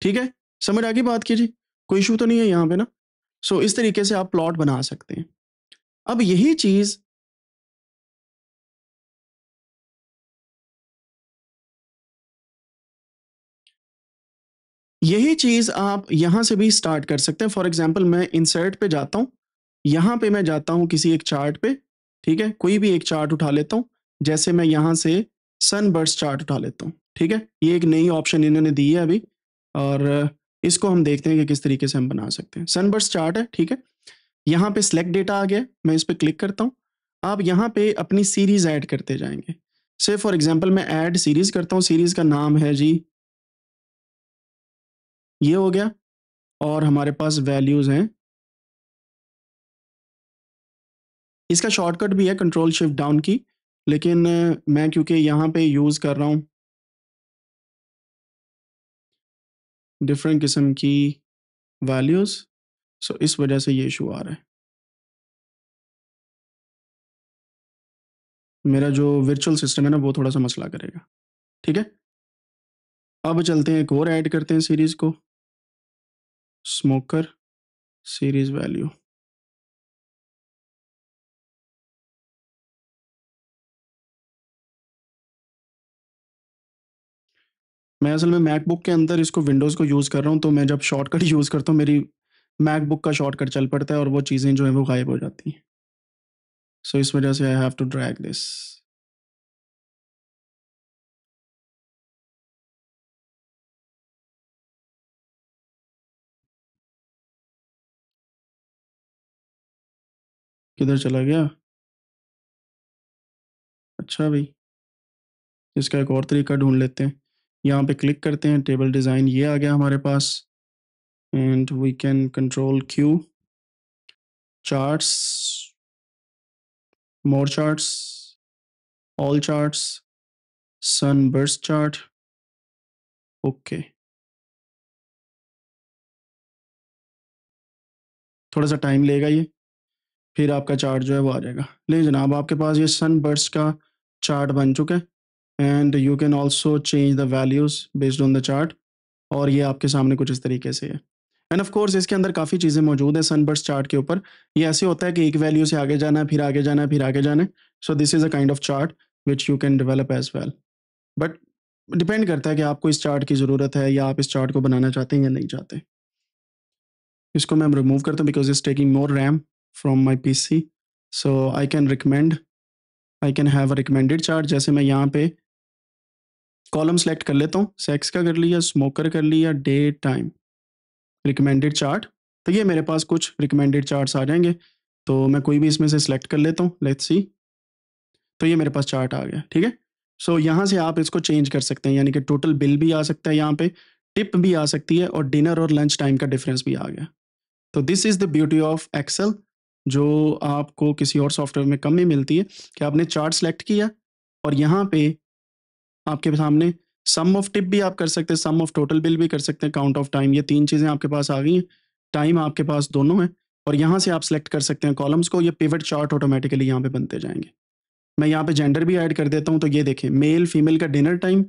ठीक है? समझ आ गई बात की जी? कोई इश्यू तो नहीं है यहाँ पे ना? सो इस तरीके से आप प्लॉट बना सकते हैं। अब यही चीज़ आप यहाँ से भी स्टार्ट कर सकते हैं। फॉर एग्ज़ाम्पल मैं इंसर्ट पे जाता हूँ, यहाँ पे मैं जाता हूँ किसी एक चार्ट पे, ठीक है? कोई भी एक चार्ट उठा लेता हूँ, जैसे मैं यहाँ से सनबर्स्ट चार्ट उठा लेता हूँ, ठीक है? ये एक नई ऑप्शन इन्होंने दी है अभी, और इसको हम देखते हैं कि किस तरीके से हम बना सकते हैं। सनबर्स्ट चार्ट है, ठीक है? यहाँ पे सिलेक्ट डेटा आ गया, मैं इस पे क्लिक करता हूँ। आप यहाँ पे अपनी सीरीज़ ऐड करते जाएँगे। से फॉर एग्ज़ाम्पल मैं ऐड सीरीज़ करता हूँ, सीरीज़ का नाम है जी, ये हो गया, और हमारे पास वैल्यूज़ हैं इसका शॉर्टकट भी है कंट्रोल शिफ्ट डाउन की, लेकिन मैं क्योंकि यहाँ पे यूज़ कर रहा हूँ डिफरेंट किस्म की वैल्यूज़, सो इस वजह से ये इशू आ रहा है। मेरा जो वर्चुअल सिस्टम है ना वो थोड़ा सा मसला करेगा, ठीक है। अब चलते हैं, एक और ऐड करते हैं सीरीज़ को, स्मोकर सीरीज़ वैल्यू। मैं असल में मैकबुक के अंदर इसको विंडोज़ को यूज़ कर रहा हूँ, तो मैं जब शॉर्टकट यूज़ करता हूँ मेरी मैकबुक का शॉर्टकट चल पड़ता है और वो चीज़ें जो हैं वो गायब हो जाती हैं। सो इस वजह से I have to drag this. किधर चला गया? अच्छा भाई, इसका एक और तरीका ढूँढ लेते हैं। यहाँ पे क्लिक करते हैं, टेबल डिज़ाइन ये आ गया हमारे पास, and we can control Q, charts, more charts, all charts, sunburst chart, okay. थोड़ा सा टाइम लेगा ये, फिर आपका चार्ट जो है वो आ जाएगा। ले जनाब, आपके पास ये सनबर्स्ट का चार्ट बन चुका है, and you can also change the values based on the chart, और ये आपके सामने कुछ इस तरीके से है। एंड ऑफ कोर्स इसके अंदर काफ़ी चीज़ें मौजूद हैं सनबर्स्ट चार्ट के ऊपर। ये ऐसे होता है कि एक वैल्यू से आगे जाना है, फिर आगे जाना है, फिर आगे जाना है। So this is a kind of chart which you can develop as well, but depend करता है कि आपको इस चार्ट की ज़रूरत है या आप इस चार्ट को बनाना चाहते हैं या नहीं चाहते। इसको मैं रिमूव करता हूँ because it's taking more RAM from my PC. So I can have a recommended chart. जैसे मैं यहाँ पे कॉलम सेलेक्ट कर लेता हूँ, सेक्स का कर लिया, स्मोकर कर लिया, डे टाइम, रिकमेंडेड चार्ट। तो ये मेरे पास कुछ रिकमेंडेड चार्ट्स आ जाएंगे, तो मैं कोई भी इसमें से सिलेक्ट कर लेता हूँ, लेट्स सी। तो ये मेरे पास चार्ट आ गया, ठीक है। सो यहाँ से आप इसको चेंज कर सकते हैं, यानी कि टोटल बिल भी आ सकता है यहाँ पे, टिप भी आ सकती है, और डिनर और लंच टाइम का डिफरेंस भी आ गया। तो this is the beauty of Excel, जो आपको किसी और सॉफ्टवेयर में कम ही मिलती है, कि आपने चार्ट सेलेक्ट किया और यहाँ पे आपके सामने सम ऑफ टिप भी आप कर सकते हैं, सम ऑफ टोटल बिल भी कर सकते हैं, काउंट ऑफ टाइम, ये 3 चीज़ें आपके पास आ गई हैं। टाइम आपके पास दोनों है, और यहाँ से आप सेलेक्ट कर सकते हैं कॉलम्स को, ये पिवट चार्ट ऑटोमेटिकली यहाँ पे बनते जाएंगे। मैं यहाँ पे जेंडर भी ऐड कर देता हूँ, तो ये देखें मेल फीमेल का डिनर टाइम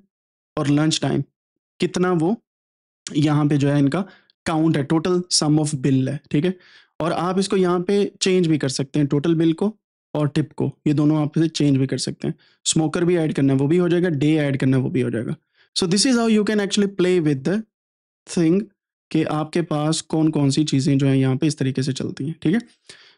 और लंच टाइम कितना वो यहाँ पे जो है इनका काउंट है, टोटल सम ऑफ बिल है, ठीक है। और आप इसको यहाँ पे चेंज भी कर सकते हैं, टोटल बिल को और टिप को, ये दोनों आप इसे चेंज भी कर सकते हैं। स्मोकर भी ऐड करना है वो भी हो जाएगा, डे ऐड करना है वो भी हो जाएगा। सो this is how you can actually play with the thing, कि आपके पास कौन कौन सी चीज़ें जो हैं यहाँ पे इस तरीके से चलती हैं, ठीक है।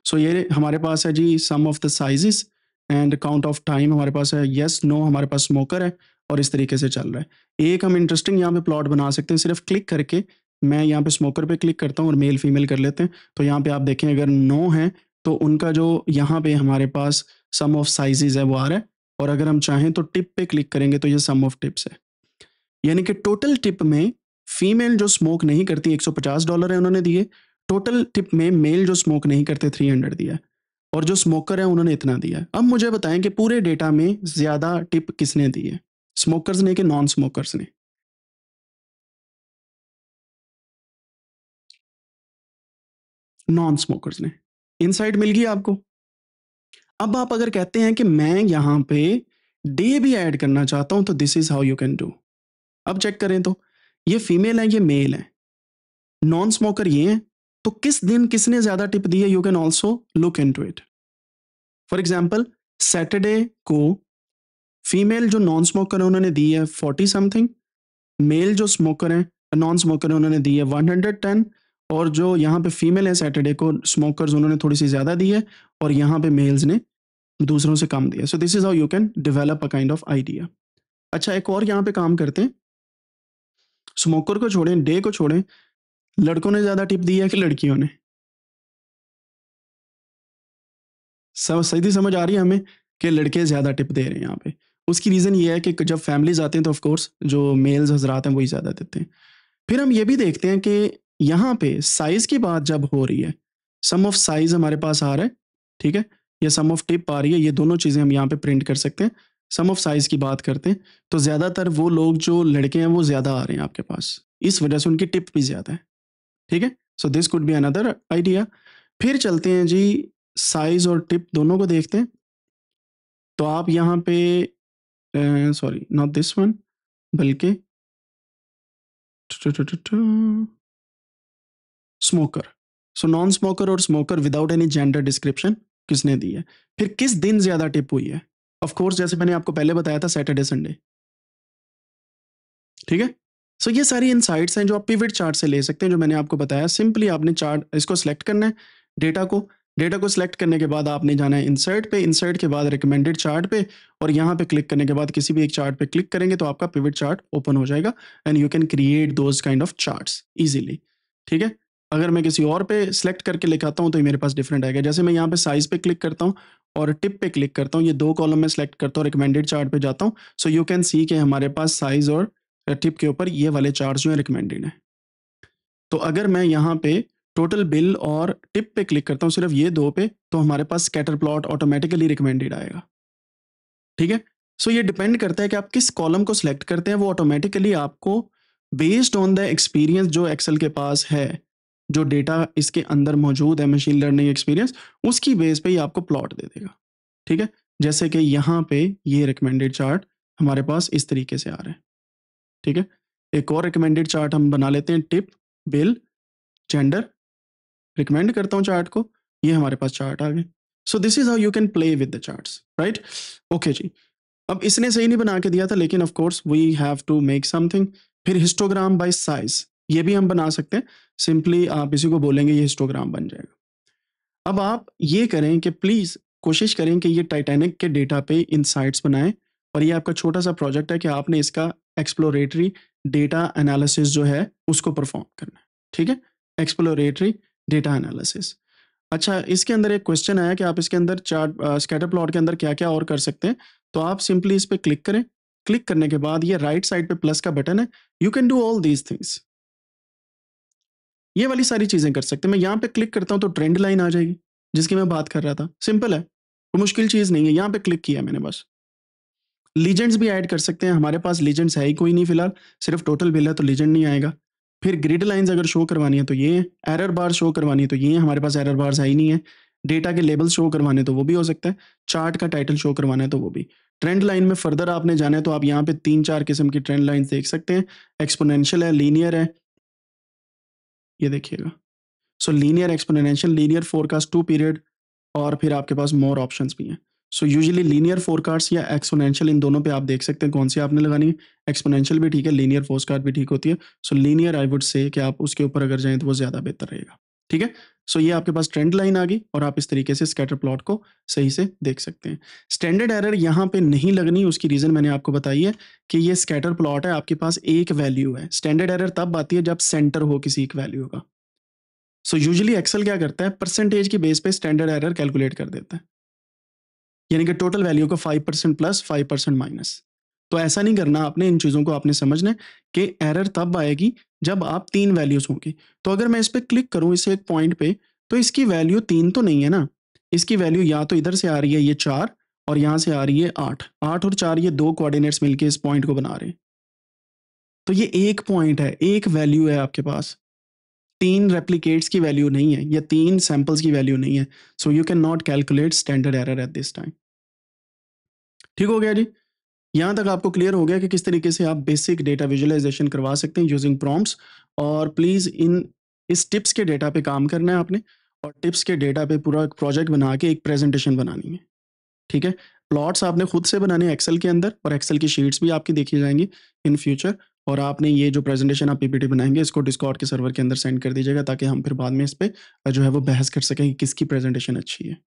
सो ये हमारे पास है जी sum of the sizes, and count of time हमारे पास है, यस नो हमारे पास स्मोकर है, और इस तरीके से चल रहा है। एक हम इंटरेस्टिंग यहाँ पे प्लॉट बना सकते हैं, सिर्फ क्लिक करके मैं यहाँ पे स्मोकर पे क्लिक करता हूँ और मेल फीमेल कर लेते हैं। तो यहाँ पे आप देखें अगर नो है तो उनका जो यहाँ पे हमारे पास सम ऑफ साइजेस है वो आ रहा है, और अगर हम चाहें तो टिप पे क्लिक करेंगे तो ये सम ऑफ टिप्स है। यानी कि टोटल टिप में फीमेल जो स्मोक नहीं करती $150 है उन्होंने दिए, टोटल टिप में मेल जो स्मोक नहीं करते 300 दिया है, और जो स्मोकर है उन्होंने इतना दिया है। अब मुझे बताएं कि पूरे डेटा में ज्यादा टिप किसने दी है, स्मोकर्स ने कि नॉन स्मोकर्स ने? नॉन स्मोकर्स ने। इनसाइट मिल गई आपको। अब आप अगर कहते हैं कि मैं यहाँ पे डे भी ऐड करना चाहता हूं, तो this is how you can do. अब चेक करें तो ये फीमेल है, ये मेल है, नॉन स्मोकर ये है, तो किस दिन किसने ज्यादा टिप दी है, you can also look into it. For example Saturday को फीमेल जो नॉन स्मोकर है उन्होंने दी है 40 समथिंग, मेल जो स्मोकर है नॉन स्मोकर है उन्होंने दी है 110, और जो यहाँ पे फीमेल है सैटरडे को स्मोकर्स उन्होंने थोड़ी सी ज़्यादा दी है, और यहाँ पे मेल्स ने दूसरों से कम दिया। सो this is how you can develop a kind of idea. अच्छा एक और यहाँ पे काम करते हैं, स्मोकर को छोड़ें, डे को छोड़ें, लड़कों ने ज़्यादा टिप दी है कि लड़कियों ने? सब सीधी समझ आ रही है हमें कि लड़के ज़्यादा टिप दे रहे हैं यहाँ पे। उसकी रीज़न ये है कि जब फैमिलीज आते हैं तो ऑफ कोर्स जो मेल्स हजरात हैं वही ज़्यादा देते हैं। फिर हम ये भी देखते हैं कि यहाँ पे साइज़ की बात जब हो रही है, सम ऑफ साइज़ हमारे पास आ रहा है, ठीक है। या सम ऑफ टिप आ रही है, ये दोनों चीज़ें हम यहाँ पे प्रिंट कर सकते हैं। सम ऑफ साइज़ की बात करते हैं तो ज़्यादातर वो लोग जो लड़के हैं वो ज़्यादा आ रहे हैं आपके पास, इस वजह से उनकी टिप भी ज़्यादा है, ठीक है? So this could be another idea. फिर चलते हैं जी, साइज़ और टिप दोनों को देखते हैं। तो आप यहाँ पे सॉरी नॉट दिस वन, बल्कि स्मोकर। सो नॉन स्मोकर और smoker without any gender description किसने दी है? फिर किस दिन ज़्यादा टिप हुई है? ऑफ कोर्स जैसे मैंने आपको पहले बताया था सैटरडे संडे, ठीक है? सो ये सारी इनसाइट्स हैं जो आप पिवट चार्ट से ले सकते हैं, जो मैंने आपको बताया। सिंपली आपने चार्ट इसको सिलेक्ट करना है, डेटा को सिलेक्ट करने के बाद आपने जाना है इंसर्ट पे, इंसर्ट के बाद रिकमेंडेड चार्ट पे, और यहाँ पे क्लिक करने के बाद किसी भी एक चार्ट पे क्लिक करेंगे तो आपका पिवट चार्ट ओपन हो जाएगा and you can create those kind of charts easily, ठीक है? अगर मैं किसी और पे सिलेक्ट करके लिखाता हूँ तो ये मेरे पास डिफरेंट आएगा। जैसे मैं यहाँ पे साइज पे क्लिक करता हूँ और टिप पे क्लिक करता हूँ, ये दो कॉलम में सिलेक्ट करता हूँ, रिकमेंडेड चार्ट पे जाता हूँ, सो यू कैन सी कि हमारे पास साइज और टिप के ऊपर ये वाले चार्ट्स जो है रिकमेंडेड हैं। तो अगर मैं यहाँ पे टोटल बिल और टिप पे क्लिक करता हूँ सिर्फ ये दो पे, तो हमारे पास स्कैटर प्लॉट ऑटोमेटिकली रिकमेंडेड आएगा, ठीक है? सो ये डिपेंड करता है कि आप किस कॉलम को सिलेक्ट करते हैं, वो ऑटोमेटिकली आपको बेस्ड ऑन द एक्सपीरियंस जो एक्सेल के पास है, जो डेटा इसके अंदर मौजूद है मशीन लर्निंग एक्सपीरियंस, उसकी बेस पे ही आपको प्लॉट दे देगा, ठीक है? जैसे कि यहाँ पे ये रिकमेंडेड चार्ट हमारे पास इस तरीके से आ रहे हैं, ठीक है? एक और रिकमेंडेड चार्ट हम बना लेते हैं, टिप, बिल, जेंडर, रिकमेंड करता हूँ चार्ट को, ये हमारे पास चार्ट आ गए। So this is how you can play with the charts, right? Okay जी। अब इसने सही नहीं बना के दिया था, लेकिन of course we have to make something. फिर हिस्टोग्राम बाय साइज, ये भी हम बना सकते हैं। सिंपली आप इसी को बोलेंगे, ये हिस्टोग्राम बन जाएगा। अब आप ये करें कि प्लीज़ कोशिश करें कि ये टाइटैनिक के डेटा पे इनसाइट्स बनाएँ, और ये आपका छोटा-सा प्रोजेक्ट है कि आपने इसका एक्सप्लोरेटरी डेटा एनालिसिस जो है, उसको परफ़ॉर्म करना है, ठीक है? Exploratory data analysis. अच्छा, इसके अंदर एक क्वेश्चन आया कि आप इसके अंदर स्कैटर प्लॉट के अंदर क्या-क्या और कर सकते हैं? तो आप सिंपली इस पे क्लिक करें। क्लिक करने के बाद ये राइट साइड पे प्लस का बटन है, you can do all these things. ये वाली सारी चीज़ें कर सकते हैं। मैं यहाँ पे क्लिक करता हूँ तो ट्रेंड लाइन आ जाएगी, जिसकी मैं बात कर रहा था। सिंपल है, कोई मुश्किल चीज़ नहीं है। यहाँ पे क्लिक किया मैंने बस। लीजेंड्स भी ऐड कर सकते हैं, हमारे पास लीजेंड्स है ही कोई नहीं फिलहाल, सिर्फ टोटल बिल है तो लीजेंड नहीं आएगा। फिर ग्रिड लाइन्स अगर शो करवानी है तो ये है, एरर बार शो करवानी है तो ये है, हमारे पास एरर बार्स है ही नहीं है। डेटा के लेबल्स शो करवाने तो वो भी हो सकता है, चार्ट का टाइटल शो करवाना है तो वो भी। ट्रेंड लाइन में फर्दर आपने जाना है तो आप यहाँ पे 3-4 किस्म की ट्रेंड लाइन्स देख सकते हैं। एक्सपोनेंशियल है, लीनियर है, ये देखिएगा। सो linear, exponential, linear forecast 2 period, और फिर आपके पास मोर ऑप्शंस भी हैं। सो यूजुअली लीनियर फोरकास्ट या एक्सपोनेंशियल, इन दोनों पे आप देख सकते हैं कौन सी आपने लगानी है। एक्सपोनेंशियल भी ठीक है, लीनियर फोरकास्ट भी ठीक होती है। सो लीनियर आई वुड से कि आप उसके ऊपर अगर जाएँ तो वो ज़्यादा बेहतर रहेगा, ठीक है? सो ये आपके पास ट्रेंड लाइन आ गई और आप इस तरीके से स्कैटर प्लॉट को सही से देख सकते हैं। स्टैंडर्ड एरर यहाँ पे नहीं लगनी, उसकी रीज़न मैंने आपको बताई है कि ये स्कैटर प्लॉट है, आपके पास एक वैल्यू है। स्टैंडर्ड एरर तब आती है जब सेंटर हो किसी एक वैल्यू का। सो यूजुअली एक्सेल क्या करता है, परसेंटेज की बेस पे स्टैंडर्ड एरर कैलकुलेट कर देता है, यानी कि टोटल वैल्यू को 5% प्लस 5% माइनस। तो ऐसा नहीं करना आपने, इन चीज़ों को आपने समझना है कि एरर तब आएगी जब आप 3 वैल्यूज़ होंगी। तो अगर मैं इस पे क्लिक करूँ इस एक पॉइंट पे, तो इसकी वैल्यू 3 तो नहीं है ना, इसकी वैल्यू या तो इधर से आ रही है ये 4 और यहाँ से आ रही है 8। 8 और 4 ये 2 कोऑर्डिनेट्स मिलके इस पॉइंट को बना रहे हैं। तो ये एक पॉइंट है, एक वैल्यू है आपके पास। 3 रेप्लिकेट्स की वैल्यू नहीं है, या 3 सैंपल्स की वैल्यू नहीं है। सो you can not calculate standard error at this time. ठीक हो गया जी? यहाँ तक आपको क्लियर हो गया कि किस तरीके से आप बेसिक डेटा विजुअलाइजेशन करवा सकते हैं यूजिंग प्रॉम्प्ट्स। और प्लीज़ इस टिप्स के डेटा पे काम करना है आपने, और टिप्स के डेटा पे पूरा एक प्रोजेक्ट बना के एक प्रेजेंटेशन बनानी है, ठीक है? प्लॉट्स आपने खुद से बनाने हैं एक्सेल के अंदर, और एक्सेल की शीट्स भी आपकी देखी जाएंगी इन फ्यूचर। और आपने ये जो प्रेजेंटेशन आप पीपीटी बनाएंगे, इसको डिस्कॉर्ड के सर्वर के अंदर सेंड कर दीजिएगा, ताकि हम फिर बाद में इस पे जो है वो बहस कर सकें कि किसकी प्रेजेंटेशन अच्छी है।